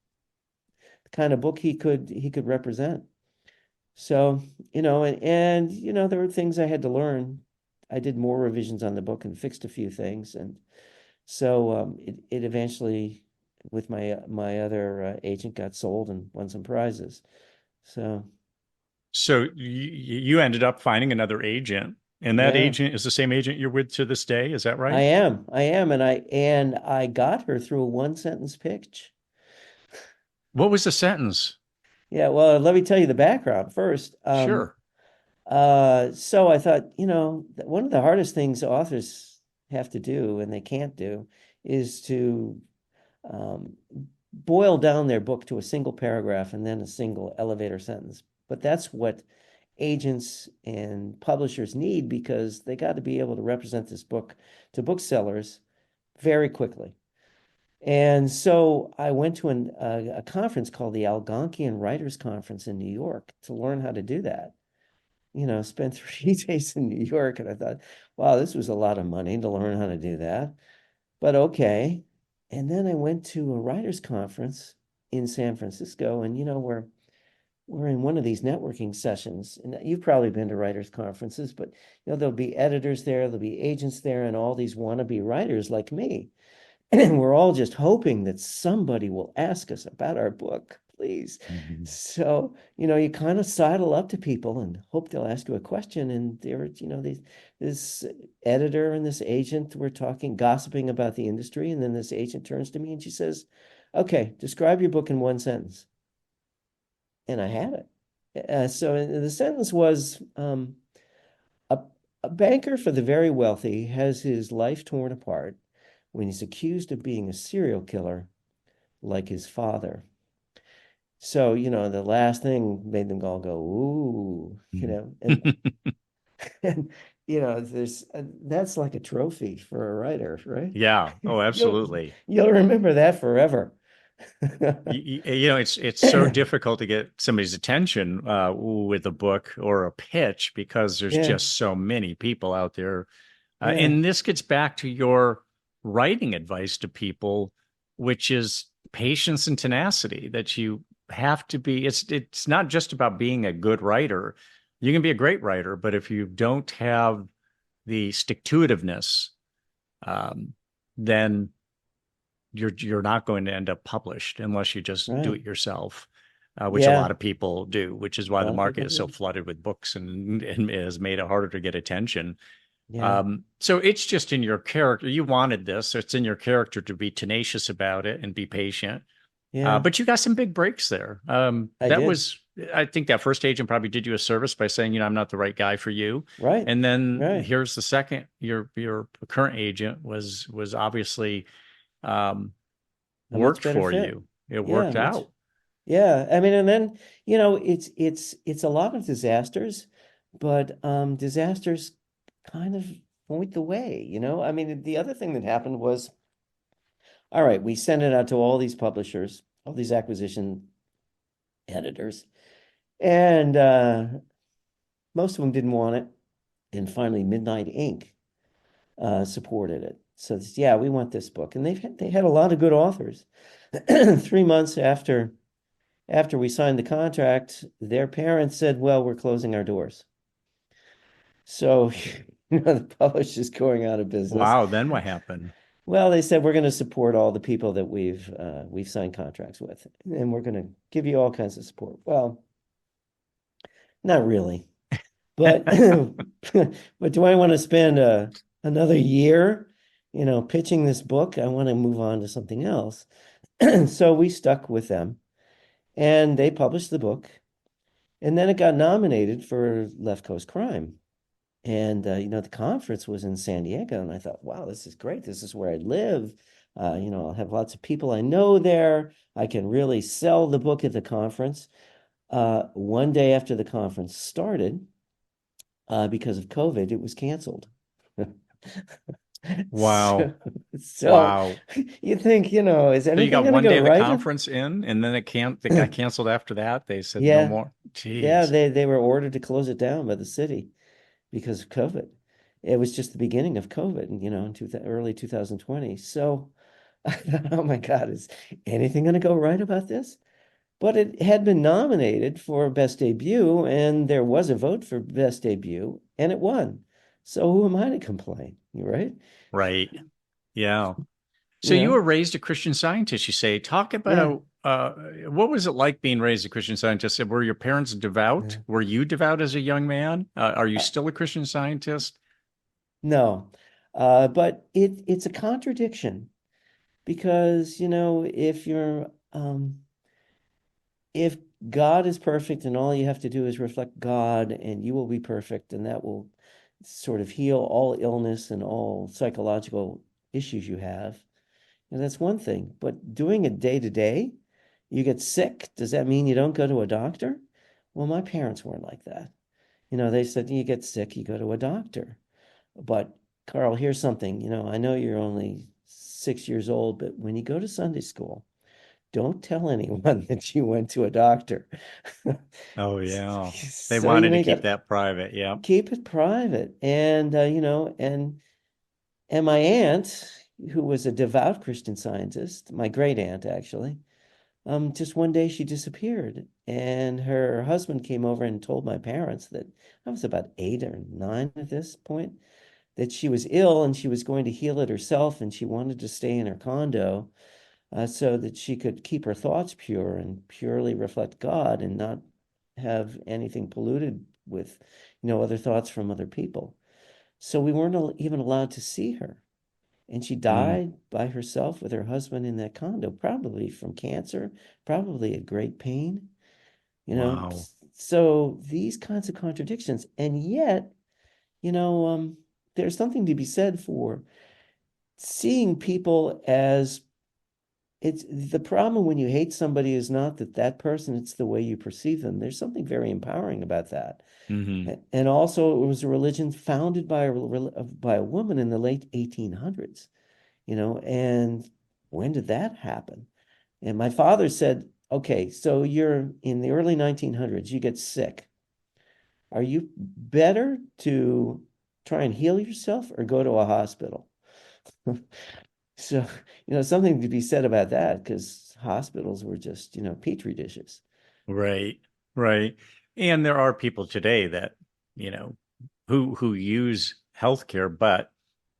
B: the kind of book he could represent. So, there were things I had to learn. I did more revisions on the book and fixed a few things. And so it eventually, with my other agent, got sold and won some prizes. So,
A: So you ended up finding another agent, and that
B: Yeah,
A: agent is the same agent you're with to this day. Is that right?
B: I am, and I got her through a one sentence pitch.
A: What was the sentence?
B: Yeah, well, let me tell you the background first.
A: Sure.
B: So I thought, one of the hardest things authors have to do, and they can't do, is to um, boil down their book to a single paragraph and then a single elevator sentence. But that's what agents and publishers need because they got to be able to represent this book to booksellers very quickly. And so I went to a conference called the Algonquian Writers Conference in New York to learn how to do that. Spent 3 days in New York, and I thought, wow, this was a lot of money to learn how to do that. But okay. And then I went to a writers conference in San Francisco, and we're in one of these networking sessions, and you've probably been to writers conferences, but there'll be editors there, there'll be agents there, and all these wannabe writers like me. And we're all just hoping that somebody will ask us about our book, please.
A: Mhm.
B: So, you kind of sidle up to people and hope they'll ask you a question. And this editor and this agent were talking, gossiping about the industry. And then this agent turns to me and she says, okay, describe your book in one sentence. And I had it. So the sentence was a, a banker for the very wealthy has his life torn apart when he's accused of being a serial killer like his father. So, the last thing made them all go, ooh, and there's that's like a trophy for a writer, right?
A: Yeah. Oh,
B: You'll
A: absolutely.
B: you'll remember that forever.
A: It's so difficult to get somebody's attention with a book or a pitch because there's
B: Yeah,
A: just so many people out there.
B: yeah,
A: And this gets back to your writing advice to people, which is patience and tenacity, that you have to be, it's not just about being a good writer. You can be a great writer, but if you don't have the stick-to-itiveness, then you're not going to end up published unless you just do
B: right.
A: it yourself, which a lot
B: Yeah,
A: of people do, which is
B: a
A: why the
B: lot of
A: market
B: people
A: is so
B: do.
A: flooded with books and has made it harder to get attention.
B: Yeah,
A: So it's just in your character. You wanted this, so it's in your character to be tenacious about it and be patient.
B: yeah,
A: But you got some big breaks there.
B: I did.
A: I think that first agent probably did you a service by saying, I'm not the right guy for you.
B: Right,
A: And then
B: right.
A: here's the second, your current agent was obviously um,
B: A much
A: worked
B: better
A: for
B: fit.
A: you. It
B: Yeah,
A: worked
B: much.
A: out.
B: Yeah, I mean, and then, it's a lot of disasters, but disasters kind of point the way, I mean, the other thing that happened was, all right, we sent it out to all these publishers, all these acquisition editors, and most of them didn't want it. And finally, Midnight Ink supported it. So yeah, we want this book, and they had a lot of good authors. 3 months after we signed the contract, their parents said, well, we're closing our doors. So, the publisher's going out of business.
A: Wow. Then what happened?
B: Well, they said we're going to support all the people that we've signed contracts with, and we're going to give you all kinds of support. Well, not really, but but do I want to spend another year, pitching this book? I want to move on to something else. So we stuck with them, and they published the book. And then it got nominated for Left Coast Crime. And, the conference was in San Diego. And I thought, wow, this is great. This is where I live. I'll have lots of people I know there. I can really sell the book at the conference. One day after the conference started, because of COVID, it was canceled.
A: Wow.
B: So, so
A: Wow.
B: you think, is
A: So you
B: anything
A: got
B: going to
A: one
B: go
A: day of the
B: right?
A: conference in, and then it got canceled after that. They said no
B: Yeah.
A: more.
B: Yeah,
A: Jeez.
B: they were ordered to close it down by the city because of COVID. It was just the beginning of COVID, in early 2020. So I thought, oh my God, is anything going to go right about this? But it had been nominated for Best Debut, and there was a vote for Best Debut, and it won. So who am I to complain? You right?
A: Right. Yeah. So
B: You
A: you
B: know?
A: were raised a Christian Scientist, you say. Talk
B: Yeah.
A: about what was it like being raised a Christian Scientist? Were your parents devout?
B: Yeah.
A: Were you devout as a young man? Are you
B: Uh,
A: still a Christian Scientist?
B: no, but it's a contradiction because, if God is perfect and all you have to do is reflect God and you will be perfect and that will sort of heal all illness and all psychological issues you have. And that's one thing. But doing it day to day, you get sick. Does that mean you don't go to a doctor? Well, my parents weren't like that. They said you get sick, you go to a doctor. But Carl, here's something. I know you're only 6 years old, but when you go to Sunday school, don't tell anyone that you went to a doctor.
A: Oh, yeah. They
B: So,
A: wanted to
B: you
A: keep
B: got
A: that private. Yeah.
B: keep it private. And my aunt, who was a devout Christian Scientist, my great aunt actually, just one day she disappeared. And her husband came over and told my parents that I was about 8 or 9 at this point, that she was ill and she was going to heal it herself and she wanted to stay in her condo so that she could keep her thoughts pure and purely reflect God and not have anything polluted with, other thoughts from other people. So we weren't even allowed to see her. And she
A: Mm,
B: died by herself with her husband in that condo, probably from cancer, probably a great pain, you know.
A: wow.
B: So these kinds of contradictions. And yet, you know, um, there's something to be said for seeing people as it's the problem when you hate somebody is not that person, it's the way you perceive them. There's something very empowering about that.
A: Hmm.
B: And also, it was a religion founded by a woman in the late 1800s, and when did that happen? And my father said, okay, so you're in the early 1900s, you get sick. Are you better to try and heal yourself or go to a hospital? So, something to be said about that because hospitals were just, petri dishes.
A: Right. Right. And there are people today that, you know, who use healthcare, but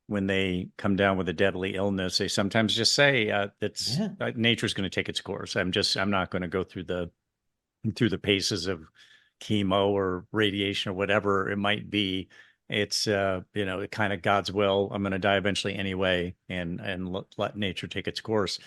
A: when they come down with a deadly illness, they sometimes just say that's
B: Yeah.
A: nature's going to take its course. I'm not going to go through the paces of chemo or radiation or whatever it might be. It's kind of God's will. I'm going to die eventually anyway, and let nature take its course.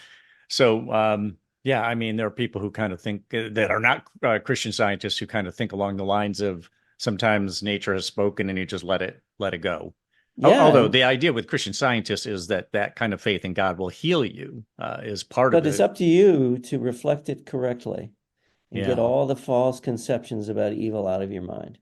A: So yeah, I mean, there are people who kind of think that are not Christian Scientists who kind of think along the lines of sometimes nature has spoken and you just let it go.
B: Yeah.
A: Although the idea with Christian Scientists is that that kind of faith in God will heal you is part of
B: But it's
A: it.
B: up to you to reflect it correctly and get
A: Yeah.
B: all the false conceptions about evil out of your mind.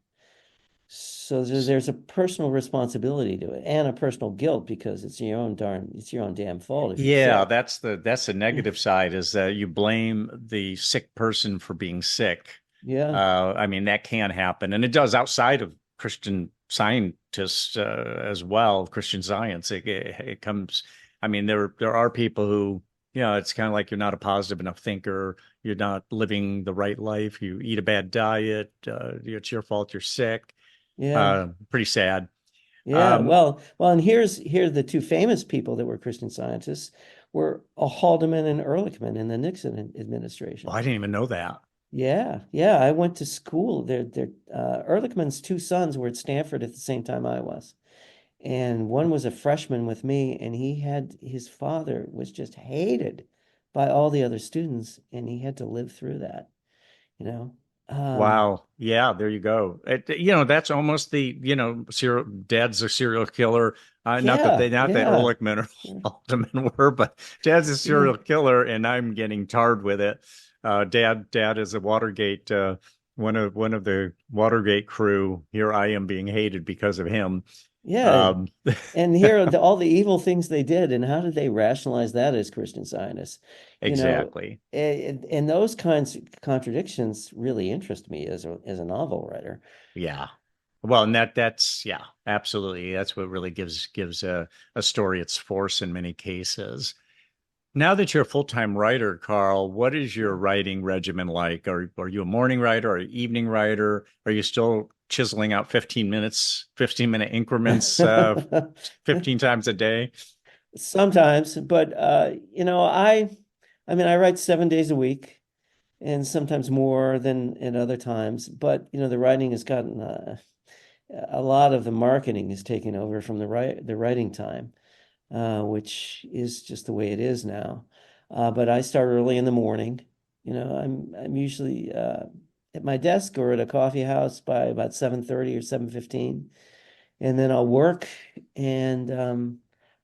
B: So there's a personal responsibility to it and a personal guilt because it's your own damn fault if you're
A: Yeah,
B: sick.
A: that's the negative side is that you blame the sick person for being sick.
B: Yeah.
A: I mean, that can happen, and it does outside of Christian scientists as well, Christian Science. It comes. I mean, there are people who, it's kind of like you're not a positive enough thinker. You're not living the right life. You eat a bad diet. It's your fault. You're sick.
B: Yeah.
A: Pretty sad.
B: Yeah.
A: Um,
B: Well, and here the two famous people that were Christian Scientists were Haldeman and Ehrlichman in the Nixon
A: well,
B: administration.
A: I didn't even know that.
B: Yeah, yeah. I went to school. Ehrlichman's two sons were at Stanford at the same time I was. And one was a freshman with me, and his father was just hated by all the other students, and he had to live through that, you know. Um,
A: Wow. Yeah, there you go. That's almost serial dad's a serial killer.
B: yeah,
A: Not that
B: yeah,
A: Ehrlichman or Haldeman were, but dad's a
B: yeah,
A: serial killer and I'm getting tarred with it. Dad is a Watergate, one of the Watergate crew. Here I am being hated because of him.
B: yeah.
A: Um,
B: And here are all the evil things they did, and how did they rationalize that as Christian Scientists?
A: exactly.
B: And those kinds of contradictions really interest me as a novel writer.
A: Yeah. Well, and that's yeah, absolutely. That's what really gives a story its force in many cases. Now that you're a full-time writer, Carl, what is your writing regimen like? Are you a morning writer or an evening writer? Are you still chiseling out 15-minute increments, 15 times a day?
B: Sometimes, but I I mean, I write 7 days a week and sometimes more than in other times, but the writing has gotten a lot of the marketing is taken over from the writing time, which is just the way it is now. But I start early in the morning. I'm usually at my desk or at a coffee house by about 7:30 or 7:15, and then I'll work and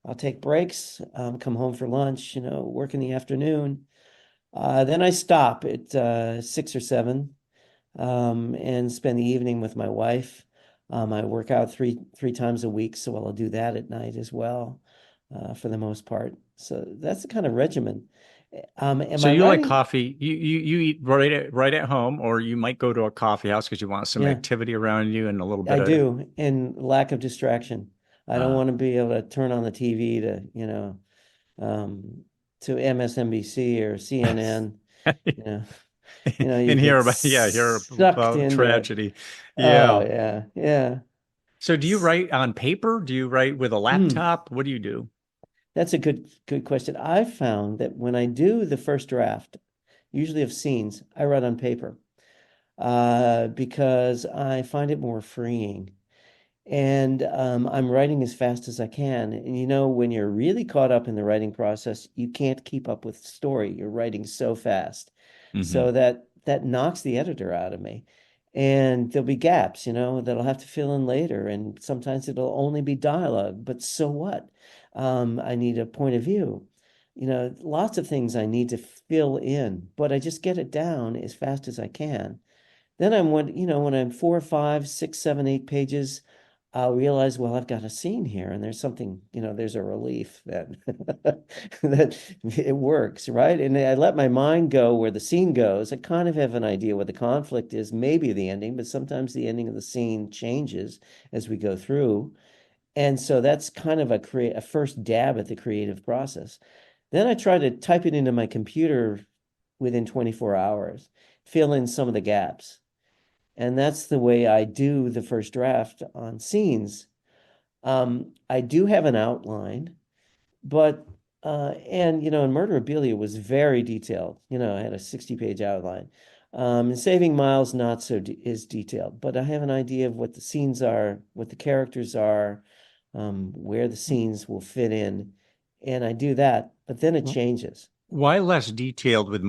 B: I'll take breaks, come home for lunch, work in the afternoon. Then I stop at 6 or 7 and spend the evening with my wife. I work out three times a week, so I'll do that at night as well, for the most part. So that's the kind of regimen. Am
A: So
B: I
A: you like
B: writing?
A: coffee? You eat right at home, or you might go to a coffee house because you want some
B: Yeah,
A: activity around you and a little bit
B: I
A: of.
B: do. And lack of distraction. I don't
A: Uh,
B: want to be able to turn on the TV um, to MSNBC or CNN. You know, you
A: and
B: get
A: hear
B: sucked
A: about
B: into it.
A: tragedy.
B: Oh
A: Yeah.
B: yeah, yeah.
A: So do you write on paper? Do you write with a
B: Mm.
A: laptop? What do you do?
B: That's a good question. I found that when I do the first draft, usually of scenes, I write on paper because I find it more freeing. And I'm writing as fast as I can. And when you're really caught up in the writing process, you can't keep up with the story. You're writing so fast.
A: Hmm.
B: So that knocks the editor out of me. And there'll be gaps, that I'll have to fill in later. And sometimes it'll only be dialogue, but so what? I need a point of view. Lots of things I need to fill in, but I just get it down as fast as I can. Then when I'm 4, 5, 6, 7, 8 pages, I'll realize, well, I've got a scene here, and there's something, there's a relief that that it works, right? And I let my mind go where the scene goes. I kind of have an idea what the conflict is, maybe the ending, but sometimes the ending of the scene changes as we go through. And so that's kind of a first dab at the creative process. Then I try to type it into my computer within 24 hours, fill in some of the gaps. And that's the way I do the first draft on scenes. I do have an outline, but and in Murderabilia was very detailed. I had a 60-page outline. And Saving Myles not so is detailed, but I have an idea of what the scenes are, what the characters are, where the scenes will fit in, and I do that. But then it changes.
A: Why less detailed with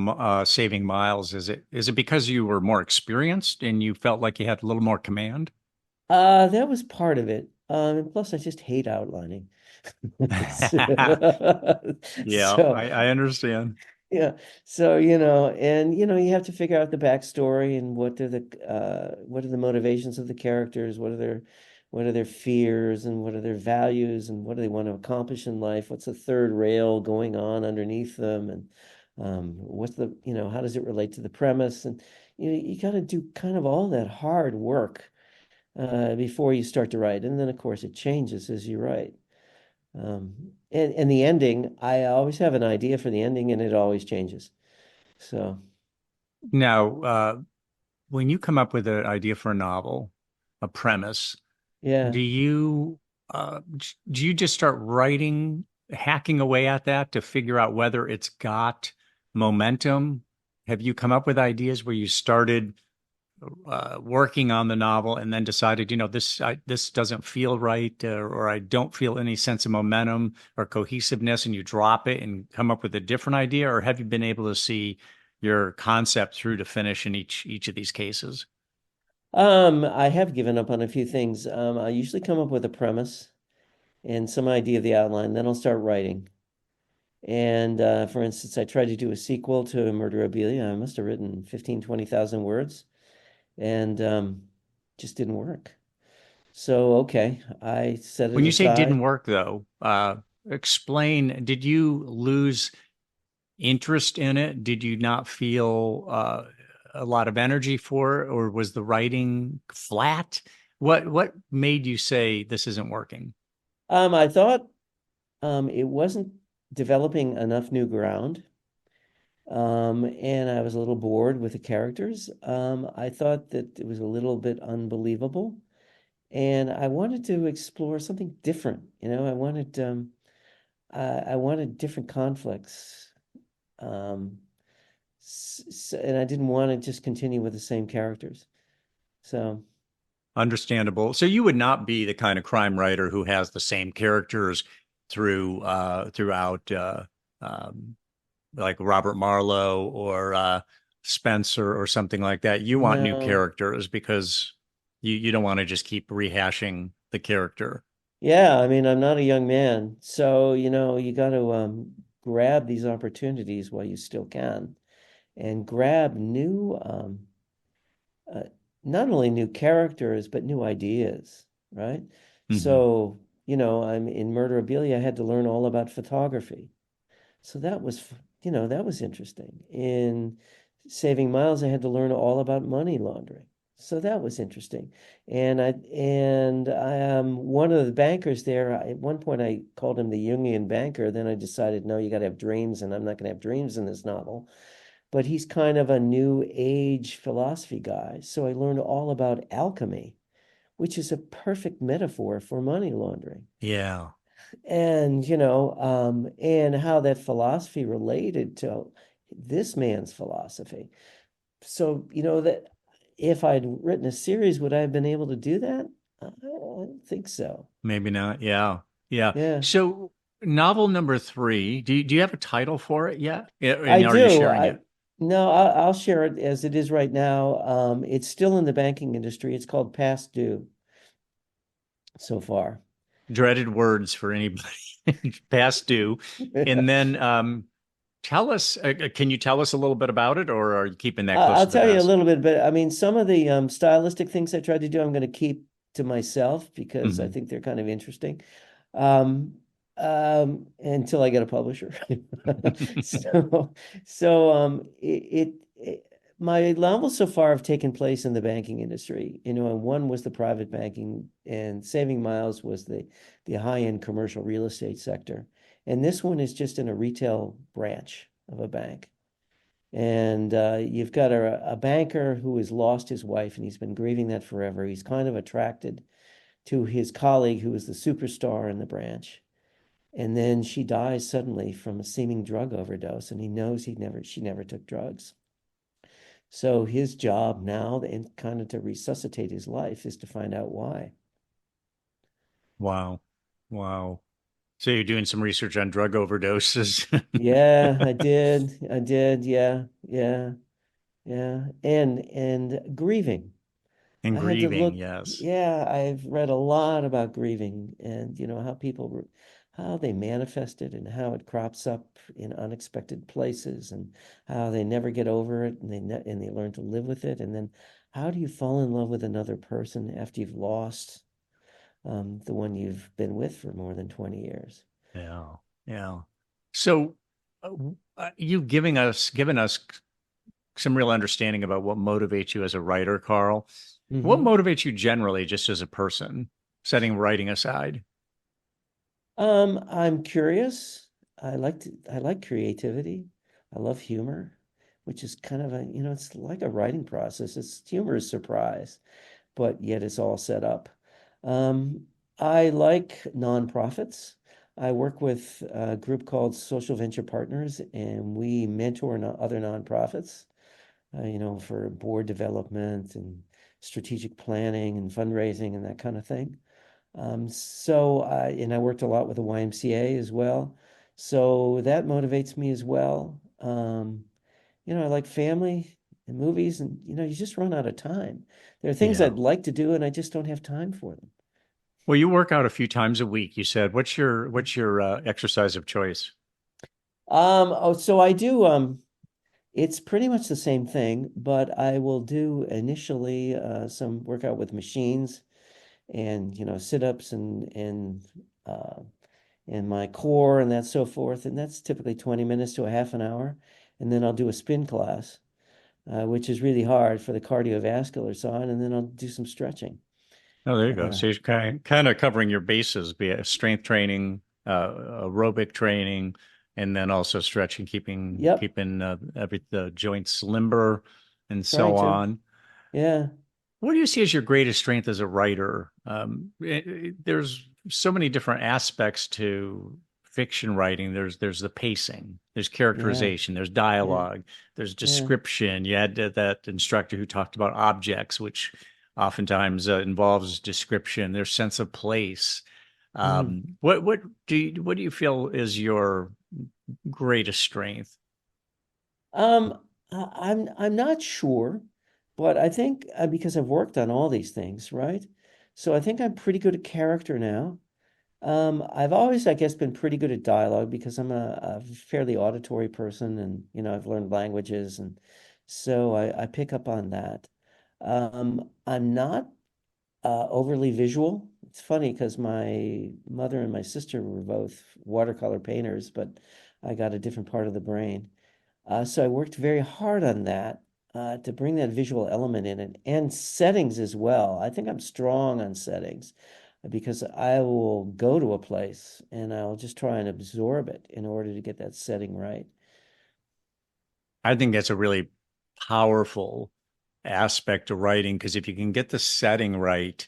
A: Saving Miles? Is it because you were more experienced and you felt like you had a little more command?
B: That was part of it. And plus, I just hate outlining.
A: Yeah,
B: So,
A: I understand.
B: yeah. So, and you have to figure out the backstory and what are the motivations of the characters, what are their fears and what are their values and what do they want to accomplish in life? What's the third rail going on underneath them? And how does it relate to the premise? And you got to do kind of all that hard work before you start to write. And then, of course, it changes as you write. And the ending, I always have an idea for the ending, and it always changes. So,
A: Now, when you come up with an idea for a novel, a premise,
B: yeah.
A: do you do you just start writing, hacking away at that to figure out whether it's got momentum? Have you come up with ideas where you started working on the novel and then decided, this doesn't feel right, or I don't feel any sense of momentum or cohesiveness, and you drop it and come up with a different idea? Or have you been able to see your concept through to finish in each of these cases?
B: I have given up on a few things. I usually come up with a premise and some idea of the outline, then I'll start writing. And for instance, I tried to do a sequel to Murderabilia. I must have written 15, 20,000 words, and just didn't work. So, okay, I set it
A: When you say didn't
B: aside.
A: work, though, explain, did you lose interest in it? Did you not feel a lot of energy for it, or was the writing flat? What made you say this isn't working?
B: I thought it wasn't developing enough new ground. And I was a little bored with the characters. I thought that it was a little bit unbelievable, and I wanted to explore something different. I wanted different conflicts. Um, and I didn't want to just continue with the same characters. So
A: Understandable. So you would not be the kind of crime writer who has the same characters throughout um, like Robert Marlowe or Spencer or something like that. You want new
B: no,
A: characters because you don't want to just keep rehashing the character.
B: yeah, I mean, I'm not a young man, so you got to grab these opportunities while you still can, and grab new, uh, not only new characters but new ideas, right?
A: Hmm.
B: So, I'm in Murderabilia. I had to learn all about photography. So that was interesting. In Saving Miles, I had to learn all about money laundering. So that was interesting. And one of the bankers there, at one point I called him the Jungian banker. Then I decided, no, you got to have dreams, and I'm not going to have dreams in this novel. But he's kind of a new age philosophy guy. So I learned all about alchemy, which is a perfect metaphor for money laundering,
A: Yeah.
B: and how that philosophy related to this man's philosophy. So, that if I'd written a series, would I have been able to do that? I don't think so.
A: Maybe not. Yeah. Yeah.
B: Yeah,
A: So novel number three, do you have a title for it yet?
B: I
A: And are you
B: do.
A: sharing it?
B: No, I'll share it as it is right now. It's still in the banking industry. It's called Past Due so far.
A: Dreaded words for anybody past due. And then tell us, can you tell us a little bit about it, or are you keeping that close
B: I'll
A: to the
B: tell you a
A: vest?
B: little bit, but I mean, some of the stylistic things I tried to do, I'm going to keep to myself because I
A: Hmm.
B: think they're kind of interesting. Um, until I get a publisher. So, my novels so far have taken place in the banking industry, and one was the private banking, and Saving Miles was the high-end commercial real estate sector, and this one is just in a retail branch of a bank. And you've got a banker who has lost his wife, and he's been grieving that forever. He's kind of attracted to his colleague, who is the superstar in the branch. And then she dies suddenly from a seeming drug overdose, and he knows she never took drugs. So his job now, and kind of to resuscitate his life, is to find out why.
A: Wow. Wow. So you're doing some research on drug overdoses
B: Yeah, I did. I did. Yeah, yeah, yeah. And grieving.
A: and
B: I had to
A: grieving.
B: look,
A: Yes.
B: yeah, I've read a lot about grieving and how how they manifest it and how it crops up in unexpected places and how they never get over it and they learn to live with it. And then how do you fall in love with another person after you've lost the one you've been with for more than 20 years?
A: Yeah. Yeah. So you've given us some real understanding about what motivates you as a writer, Carl. What
B: Hmm.
A: motivates you generally just as a person, setting writing aside?
B: I'm curious. I like creativity. I love humor, which is kind of it's like a writing process. It's humor is surprise, but yet it's all set up. Um, I like nonprofits. I work with a group called Social Venture Partners, and we mentor other nonprofits, for board development and strategic planning and fundraising and that kind of thing. And I worked a lot with the YMCA as well. So that motivates me as well. I like family and movies, and you just run out of time. There are things
A: Yeah.
B: I'd like to do, and I just don't have time for them.
A: Well, you work out a few times a week, you said. What's your exercise of choice?
B: So I do, it's pretty much the same thing, but I will do initially some workout with machines and sit-ups uh, and my core and that so forth. And that's typically 20 minutes to a half an hour. And then I'll do a spin class, which is really hard for the cardiovascular side. And then I'll do some stretching.
A: Oh, there you go.
B: Uh,
A: So you're kind of covering your bases, be it strength training, aerobic training, and then also stretching, keeping
B: yep,
A: keeping the joints limber, and
B: trying
A: so
B: to.
A: on.
B: Yeah.
A: What do you see as your greatest strength as a writer? There's so many different aspects to fiction writing. There's the pacing, there's
B: Yeah.
A: characterization, there's
B: Yeah.
A: dialogue, there's
B: Yeah.
A: description. You had that instructor who talked about objects, which oftentimes involves description. There's sense of place.
B: Mm.
A: What do you feel is your greatest strength?
B: I'm not sure, but I think because I've worked on all these things, right? So I think I'm pretty good at character now. I've always, I guess, been pretty good at dialogue because I'm a fairly auditory person, and I've learned languages, and so I pick up on that. I'm not overly visual. It's funny because my mother and my sister were both watercolor painters, but I got a different part of the brain. So I worked very hard on that to bring that visual element in it and settings as well. I think I'm strong on settings because I will go to a place and I'll just try and absorb it in order to get that setting right.
A: I think that's a really powerful aspect of writing because if you can get the setting right,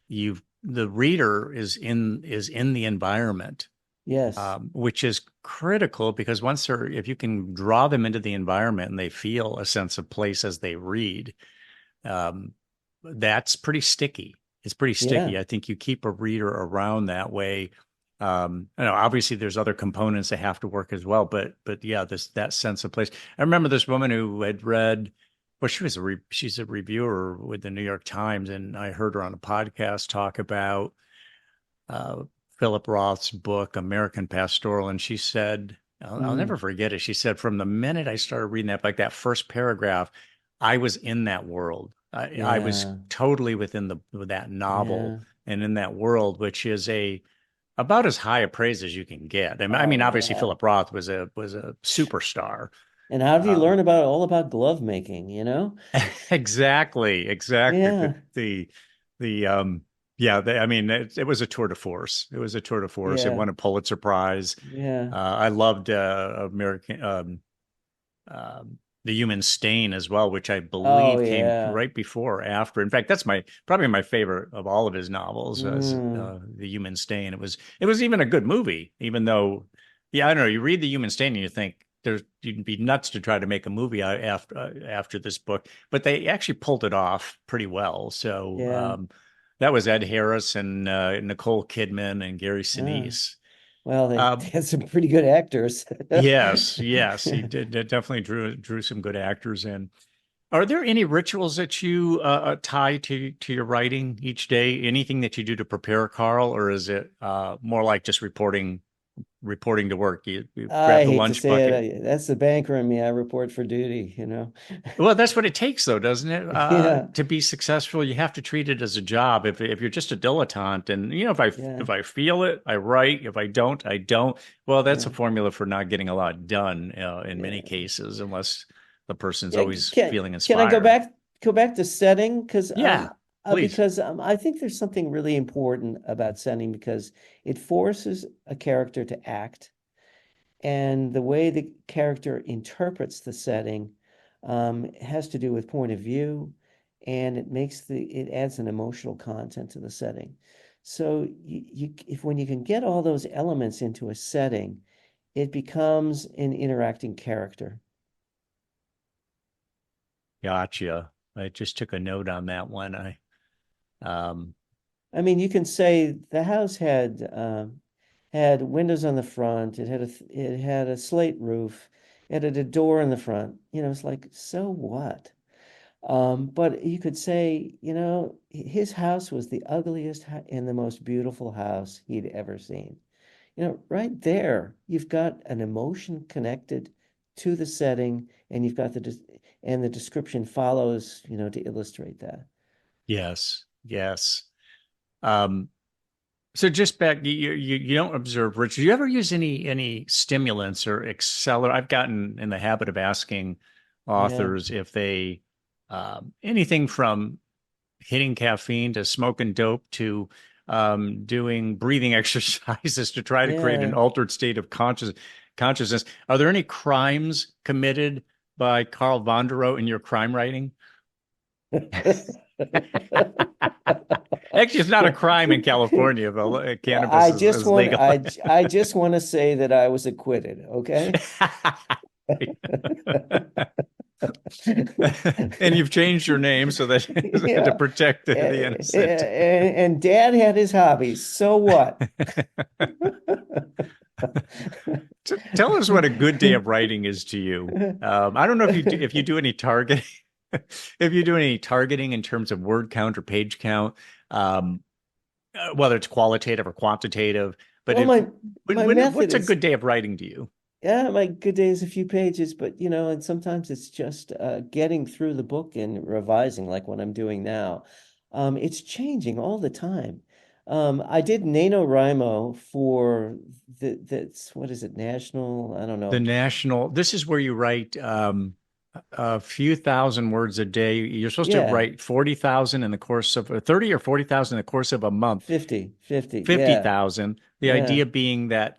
A: the reader is in the environment,
B: Yes.
A: which is critical because if you can draw them into the environment and they feel a sense of place as they read, um, that's pretty sticky. It's pretty
B: Yeah.
A: sticky. I think you keep a reader around that way. Obviously there's other components that have to work as well, but yeah, that sense of place. I remember this woman who had read, well, she's a reviewer with the New York Times, and I heard her on a podcast talk about uh, Philip Roth's book, American Pastoral, and she said, I'll never
B: Mm.
A: forget it. She said, from the minute I started reading that, like that first paragraph, I was in that world. I was
B: Yeah.
A: totally with that novel
B: Yeah.
A: and in that world, which is about as high a praise as you can get. I
B: Oh,
A: mean, obviously
B: yeah.
A: Philip Roth was a superstar.
B: And how do you
A: Um,
B: learn about all about glove making, you know?
A: exactly.
B: Yeah.
A: The yeah, I mean, it was a tour de force. It was a tour de force. It
B: Yeah.
A: won a Pulitzer Prize.
B: Yeah.
A: I loved American The Human Stain as well, which I
B: Oh,
A: believe came
B: yeah.
A: right before or after. In fact, that's my probably my favorite of all of his novels,
B: Mm.
A: The Human Stain. It was even a good movie, even though, yeah, I don't know. You read The Human Stain and you think you'd be nuts to try to make a movie after this book, but they actually pulled it off pretty well. So
B: Yeah.
A: that was Ed Harris and Nicole Kidman and Gary
B: Ah.
A: Sinise.
B: Well, they,
A: Uh,
B: they had some pretty good actors.
A: yes, he did definitely drew some good actors in. Are there any rituals that you tie to your writing each day? Anything that you do to prepare, Carl, or is it more like just reporting to work? You grab
B: I
A: the
B: hate to
A: lunch
B: say
A: bucket.
B: it. That's the banker in me. I report for duty.
A: Well, that's what it takes, though, doesn't it?
B: Yeah.
A: To be successful, you have to treat it as a job. If you're just a dilettante, and if I
B: Yeah.
A: if I feel it, I write. If I don't, I don't. Well, that's
B: Yeah.
A: a formula for not getting a lot done in many
B: Yeah.
A: cases, unless the person's
B: Yeah.
A: always
B: Can
A: feeling
B: can I go
A: inspired.
B: back to setting?
A: Yeah, please.
B: Because I think there's something really important about setting because it forces a character to act. And the way the character interprets the setting has to do with point of view, and it adds an emotional content to the setting. So if when you can get all those elements into a setting, it becomes an interacting character.
A: Gotcha. I just took a note on that one. Um,
B: I mean, you can say the house had windows on the front. It had a slate roof. It had a door in the front. It's like, so what? But you could say, his house was the ugliest and the most beautiful house he'd ever seen. Right there, you've got an emotion connected to the setting, and and the description follows, to illustrate that.
A: yes, yes. Um, So just back, you don't observe, Rich. Do you ever use any stimulants or accelerant? I've gotten in the habit of asking
B: Yeah,
A: authors if they anything from hitting caffeine to smoking dope to doing breathing exercises to try to create an
B: yeah.
A: altered state of consciousness. Are there any crimes committed by Carl Vonderau in your crime writing? Actually, it's not a crime in California, but cannabis is legal.
B: I just want to say that I was acquitted, okay?
A: And you've changed your name so that to
B: Yeah.
A: protect the innocent.
B: And Dad had his hobbies. So what?
A: Tell us what a good day of writing is to you. I don't know if you do any targeting, if you do any targeting in terms of word count or page count, um, whether it's qualitative or quantitative. But
B: Well, my method
A: what's a
B: is,
A: good day of writing to you?
B: yeah, my good day is a few pages, but and sometimes it's just getting through the book and revising, like what I'm doing now. It's changing all the time. I did NaNoWriMo for that's what is it, national? I don't
A: The
B: know.
A: national. This is where you write a few thousand words a day. You're supposed to
B: Yeah,
A: write 40,000 in the course of 30 or 40,000 in the course of a month.
B: 50. Yeah,
A: 50,000. The
B: yeah,
A: idea being that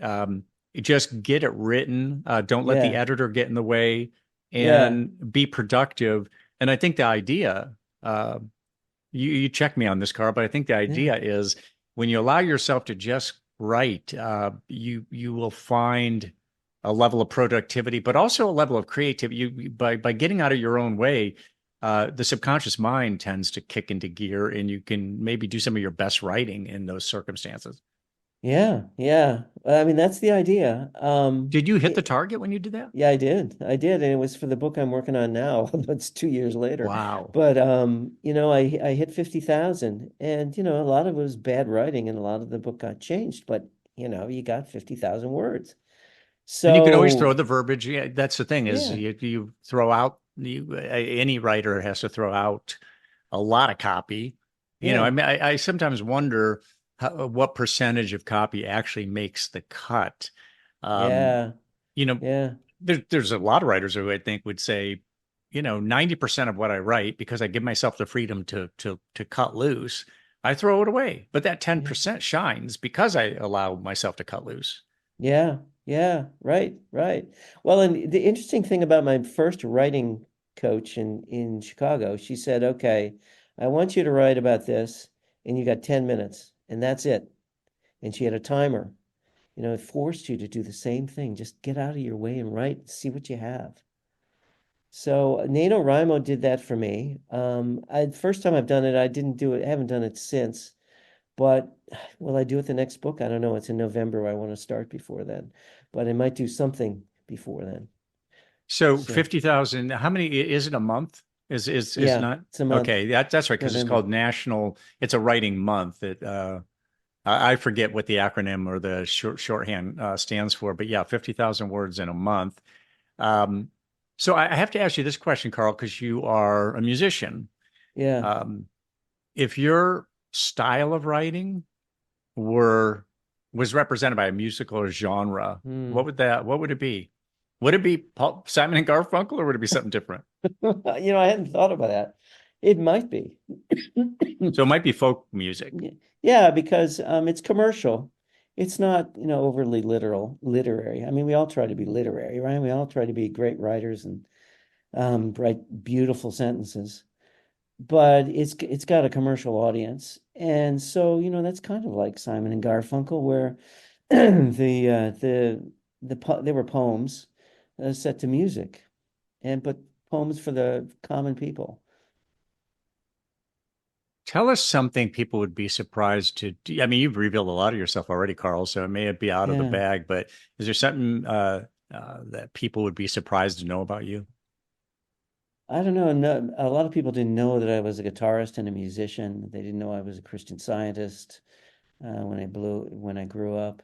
A: you just get it written. Don't let the
B: yeah,
A: editor get in the way
B: yeah,
A: and be productive. And I think the idea, uh, you check me on this, Carl, but I think the
B: yeah,
A: idea is when you allow yourself to just write, you will find a level of productivity, but also a level of creativity. By getting out of your own way, the subconscious mind tends to kick into gear, and you can maybe do some of your best writing in those circumstances.
B: yeah. I mean, that's the idea.
A: Did you hit the target when you did that?
B: Yeah, I did. I did, and it was for the book I'm working on now. It's 2 years later.
A: Wow.
B: But I hit 50,000, and a lot of it was bad writing, and a lot of the book got changed. But you got 50,000 words.
A: And you can always throw
B: So
A: the verbiage. Yeah, that's the thing is
B: yeah,
A: you throw out any writer has to throw out a lot of copy. I
B: yeah,
A: mean, I sometimes wonder what percentage of copy actually makes the cut. Um,
B: yeah,
A: you know,
B: yeah,
A: there's a lot of writers who I think would say, 90% of what I write, because I give myself the freedom to cut loose, I throw it away. But that
B: yeah.
A: 10% shines because I allow myself to cut loose.
B: Yeah, yeah, right, right. Well, and the interesting thing about my first writing coach in Chicago, she said, "Okay, I want you to write about this, and you got 10 minutes, and that's it." And she had a timer. It forced you to do the same thing. Just get out of your way and write, see what you have. So NaNoWriMo did that for me. First time I've done it, I didn't do it, I haven't done it since. But will I do it the next book? I don't know. It's in November. I want to start before then, but I might do something before then.
A: So
B: So
A: 50,000, how many is it a month? Is
B: yeah,
A: not
B: it's a month,
A: okay. That's right, because it's
B: November.
A: called National, it's a writing month. I forget what the acronym or the shorthand stands for, but yeah, 50,000 words in a month. Um, so I have to ask you this question, Carl, because you are a musician.
B: Yeah.
A: Um, if your style of writing were was represented by a musical or genre,
B: Hmm.
A: what would it be? Would it be Simon and Garfunkel, or would it be something different?
B: I hadn't thought about that. It might be.
A: So it might be folk music.
B: Yeah, because it's commercial. It's not, overly literary. I mean, we all try to be literary, right? We all try to be great writers and write beautiful sentences. But it's got a commercial audience, and so that's kind of like Simon and Garfunkel, where they were poems set to music, but poems for the common people.
A: Tell us something people would be surprised to do. I mean, you've revealed a lot of yourself already, Carl, so it may be out of the
B: Yeah,
A: bag, but is there something that people would be surprised to know about you?
B: I don't know. No, a lot of people didn't know that I was a guitarist and a musician. They didn't know I was a Christian Scientist when I grew up.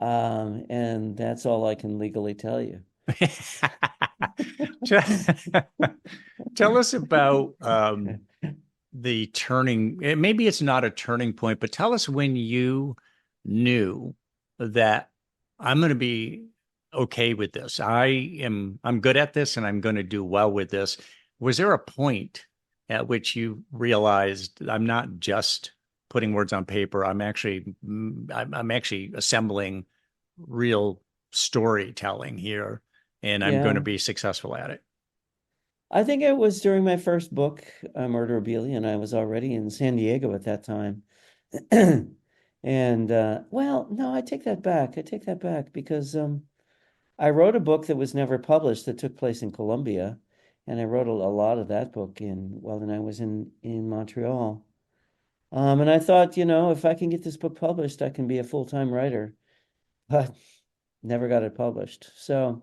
B: And that's all I can legally tell you.
A: Tell us about the turning. Maybe it's not a turning point, but tell us when you knew that I'm going to be okay with this. I'm good at this and I'm going to do well with this. Was there a point at which you realized I'm not just putting words on paper. I'm actually assembling real storytelling here, and I'm going to
B: Yeah.
A: be successful at it.
B: I think it was during my first book, Murderabilia, and I was already in San Diego at that time. And well, no, I take that back. I take that back because I wrote a book that was never published that took place in Colombia, and I wrote a lot of that book when I was in Montreal. And I thought, if I can get this book published, I can be a full-time writer, but never got it published. So,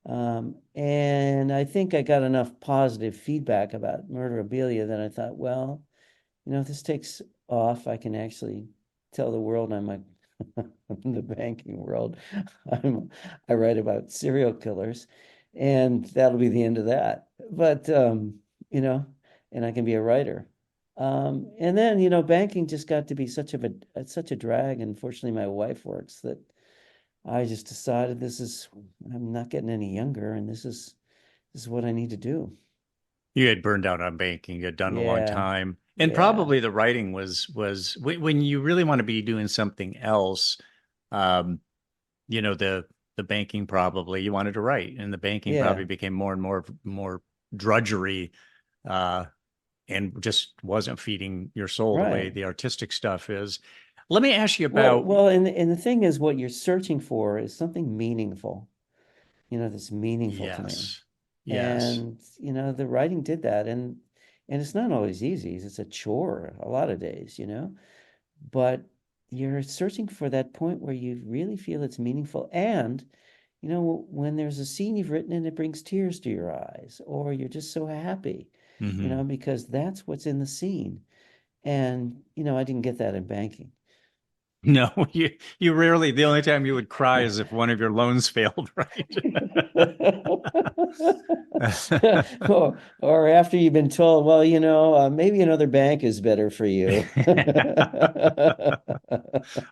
B: and I think I got enough positive feedback about Murderabilia that I thought, well, if this takes off, I can actually tell the world I'm a in the banking world. I write about serial killers, and that'll be the end of that. But you know, and I can be a writer. And then, banking just got to be such a drag. Unfortunately, my wife works that I just decided I'm not getting any younger, and this is what I need to do.
A: You had burned out on banking. You had done a long
B: Yeah,
A: time. And
B: yeah,
A: probably the writing was when you really want to be doing something else, um, the banking probably you wanted to write, and the banking
B: yeah,
A: probably became more and more drudgery, uh, and just wasn't feeding your soul the way
B: right.
A: the artistic stuff is. Let me ask you
B: Well,
A: about
B: well, and the thing is, what you're searching for is something meaningful, that's meaningful to me.
A: yes, yes.
B: And, the writing did that. And it's not always easy. It's a chore a lot of days. But you're searching for that point where you really feel it's meaningful. And, when there's a scene you've written and it brings tears to your eyes, or you're just so happy,
A: Hmm.
B: because that's what's in the scene. And, I didn't get that in banking.
A: No, you rarely. The only time you would cry is if one of your loans failed, right?
B: Or after you've been told, well, maybe another bank is better for you.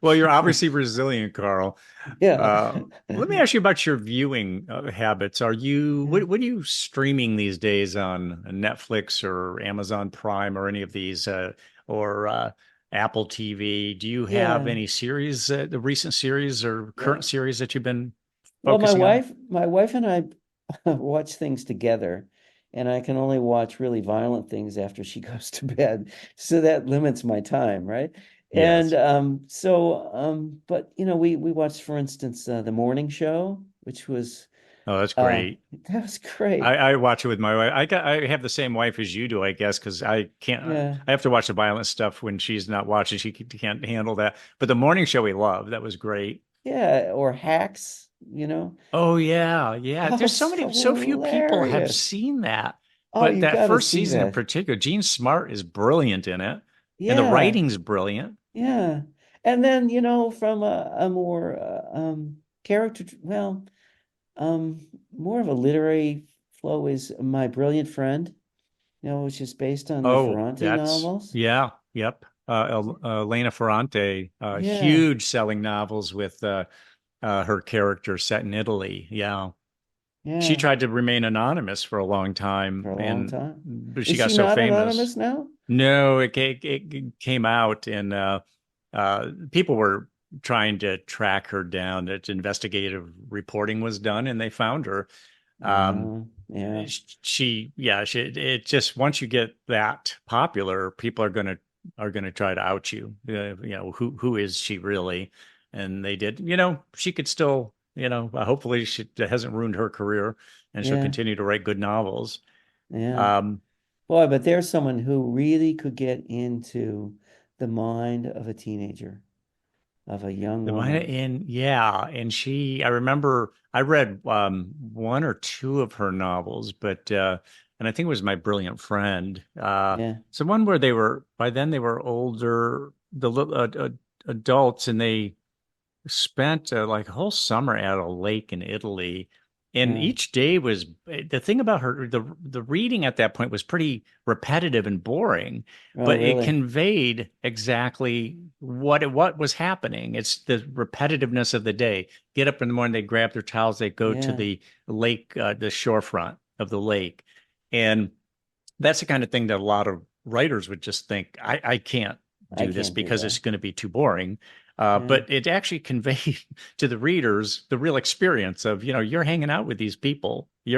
A: Well, you're obviously resilient, Carl.
B: Yeah.
A: Let me ask you about your viewing habits.
B: Yeah.
A: What are you streaming these days on Netflix or Amazon Prime or any of these, or Apple TV? Do you have
B: Yeah.
A: any series, the recent series or
B: Yeah.
A: current series that you've been
B: Well, my
A: focusing on?
B: wife, my wife and I watch things together, and I can only watch really violent things after she goes to bed. So that limits my time, right? And
A: Yes.
B: but we watched, for instance, the morning show, which was
A: Oh, that's
B: uh
A: great.
B: that was great.
A: I watch it with my wife. I have the same wife as you do, I guess, because I can't.
B: Yeah.
A: I have to watch the violent stuff when she's not watching. She can't handle that. But the morning show we love. That was great.
B: Yeah, or hacks.
A: Oh yeah, yeah.
B: Oh,
A: There's
B: so
A: so few people have
B: hilarious.
A: seen that.
B: Oh,
A: But
B: you
A: that
B: got to
A: first
B: see
A: season in
B: that.
A: particular, Gene Smart is brilliant in it, and the
B: Yeah.
A: writing's brilliant.
B: Yeah. And then, from a more character, well, more of a literary flow is My Brilliant Friend, which is based on the
A: Oh,
B: Ferrante
A: that's
B: novels.
A: yeah, yep. Elena Ferrante,
B: Yeah.
A: huge selling novels with her character set in Italy. Yeah. She
B: Yeah.
A: tried to remain anonymous for a long
B: For
A: time,
B: a long
A: and
B: time.
A: but she
B: Is
A: got
B: she
A: so
B: not
A: famous.
B: anonymous now?
A: No, it came out, and people were trying to track her down. That investigative reporting was done, and they found her. Um,
B: Yeah.
A: it just once you get that popular, people are gonna try to out you. Who is she really? And they did. She could still. Hopefully she it hasn't ruined her career, and she'll
B: Yeah.
A: continue to write good novels.
B: Yeah.
A: Um,
B: Boy, but there's someone who really could get into the mind of a teenager, of a young
A: The Mina
B: woman.
A: in yeah, and I remember I read one or two of her novels, but and I think it was My Brilliant Friend.
B: Yeah.
A: It's the one where they were by then they were older, adults, and they spent like a whole summer at a lake in Italy. And
B: Yeah.
A: each day was the thing about her, the reading at that point was pretty repetitive and boring,
B: Oh,
A: but it
B: really?
A: conveyed exactly what was happening. It's the repetitiveness of the day. Get up in the morning, they grab their towels, they go to
B: Yeah.
A: the lake, the shorefront of the lake. And that's the kind of thing that a lot of writers would just think, I can't
B: I
A: do this
B: can't do
A: because it's
B: that.
A: going to be too boring.
B: Yeah.
A: But it actually conveyed to the readers the real experience of, you're hanging out with these people.
B: Yeah.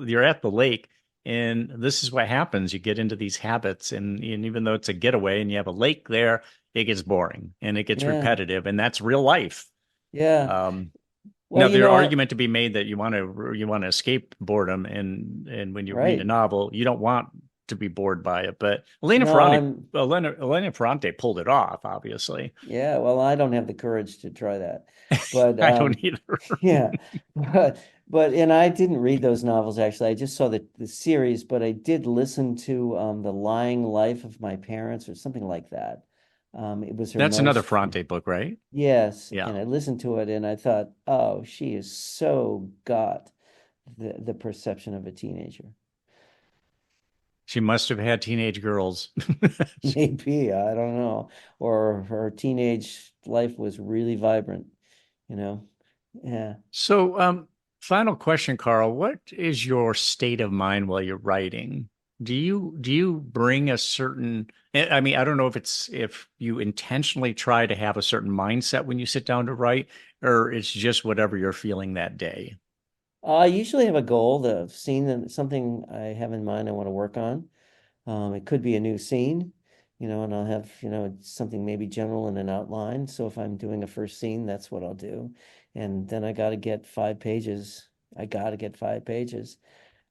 A: You're at the lake, And this is what happens. You get into these habits, and even though it's a getaway and you have a lake there, it gets boring and it gets
B: Yeah.
A: repetitive, and that's real life.
B: Yeah.
A: Um,
B: Well,
A: Now,
B: you
A: there's
B: know,
A: argument to be made that you want to escape boredom, and when you read a
B: right.
A: novel, you don't want to be bored by it. But
B: No, I'm
A: Elena Ferrante pulled it off, obviously.
B: Yeah, well, I don't have the courage to try that. But
A: I don't either.
B: yeah. But and I didn't read those novels actually. I just saw the series, but I did listen to The Lying Life of My Parents or something like that. It was her
A: That's another
B: most
A: Ferrante book, right?
B: yes,
A: Yeah.
B: and I listened to it and I thought, "Oh, she is so got the perception of a teenager."
A: She must have had teenage girls.
B: Maybe, I don't know. Or her teenage life was really vibrant, you know. Yeah.
A: So, final question, Carl. What is your state of mind while you're writing? Do you bring a certain, I mean, I don't know if you intentionally try to have a certain mindset when you sit down to write, or it's just whatever you're feeling that day.
B: I usually have a goal, the scene that something I have in mind I want to work on. It could be a new scene, and I'll have, something maybe general in an outline. So if I'm doing a first scene, that's what I'll do. And then I got to get 5 pages. I got to get 5 pages.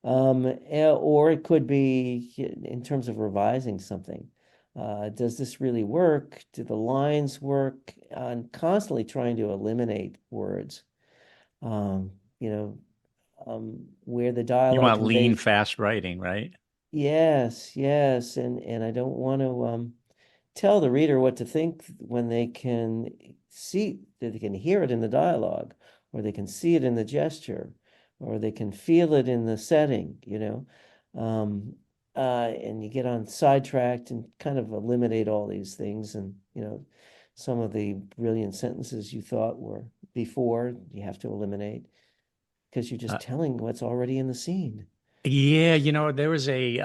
B: Or it could be in terms of revising something. Does this really work? Do the lines work? I'm constantly trying to eliminate words. Um, you know, where the
A: You
B: dialogue
A: want lean,
B: conveys.
A: fast writing, right?
B: Yes, yes, and I don't want to tell the reader what to think when they can see that they can hear it in the dialogue, or they can see it in the gesture, or they can feel it in the setting, Um, and you get on sidetracked and kind of eliminate all these things, and some of the brilliant sentences you thought were before you have to eliminate because you're just
A: Uh,
B: telling what's already in the scene.
A: yeah, there was a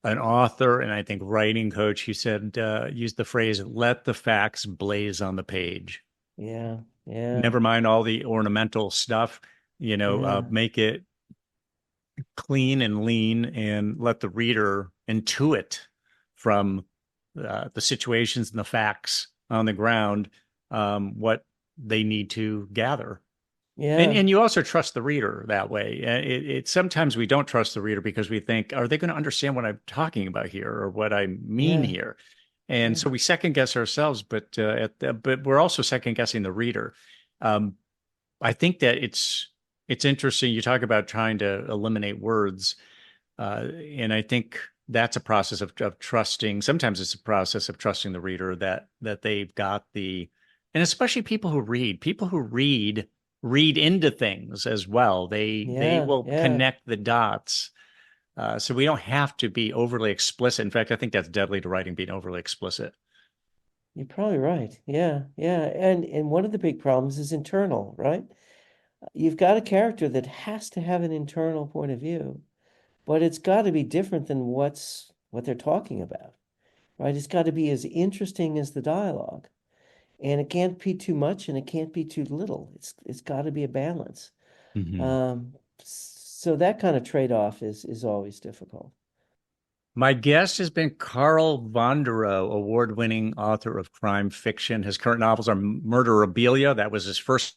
A: an author and I think writing coach who said used the phrase "let the facts blaze on the page."
B: Yeah, yeah,
A: Never mind all the ornamental stuff,
B: yeah,
A: make it clean and lean and let the reader intuit from the situations and the facts on the ground what they need to gather. And
B: yeah,
A: and you also trust the reader that way. Sometimes we don't trust the reader because we think, are they going to understand what I'm talking about here or what I mean
B: yeah,
A: here? And
B: yeah,
A: so we second guess ourselves, but we're also second guessing the reader. Um, I think that it's interesting. You talk about trying to eliminate words, and I think that's a process of trusting. Sometimes it's a process of trusting the reader that they've got and especially people who read into things as well. They
B: yeah,
A: will
B: yeah.
A: connect the dots. So we don't have to be overly explicit. In fact, I think that's deadly to writing, being overly explicit.
B: You're probably right. Yeah, yeah. And one of the big problems is internal, right? You've got a character that has to have an internal point of view, but it's got to be different than what they're talking about, right? It's got to be as interesting as the dialogue. And it can't be too much and it can't be too little. It's got to be a balance.
A: Mhm.
B: So that kind of trade-off is always difficult.
A: My guest has been Carl Vonderau, award-winning author of crime fiction. His current novels are Murderabilia. That was his first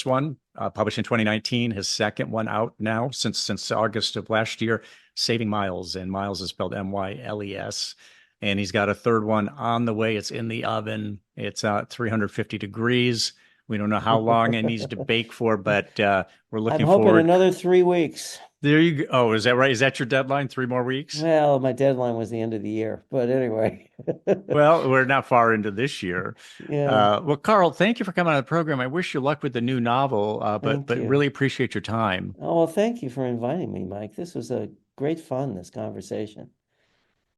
A: one, published in 2019. His second one out now since August of last year, Saving Myles, and Myles is spelled Myles. And he's got a third one on the way. It's in the oven. It's at 350 degrees. We don't know how long it needs to bake for, but we're
B: I'm
A: looking
B: hoping
A: forward.
B: another 3 weeks.
A: There you go. Oh, is that right? Is that your deadline? 3 more weeks?
B: Well, my deadline was the end of the year, but anyway.
A: Well, we're not far into this year.
B: Yeah,
A: Well, Carl, thank you for coming on the program. I wish you luck with the new novel, but
B: thank
A: but
B: you.
A: really appreciate your time.
B: Oh, well, thank you for inviting me, Mike. This was a great fun, this conversation.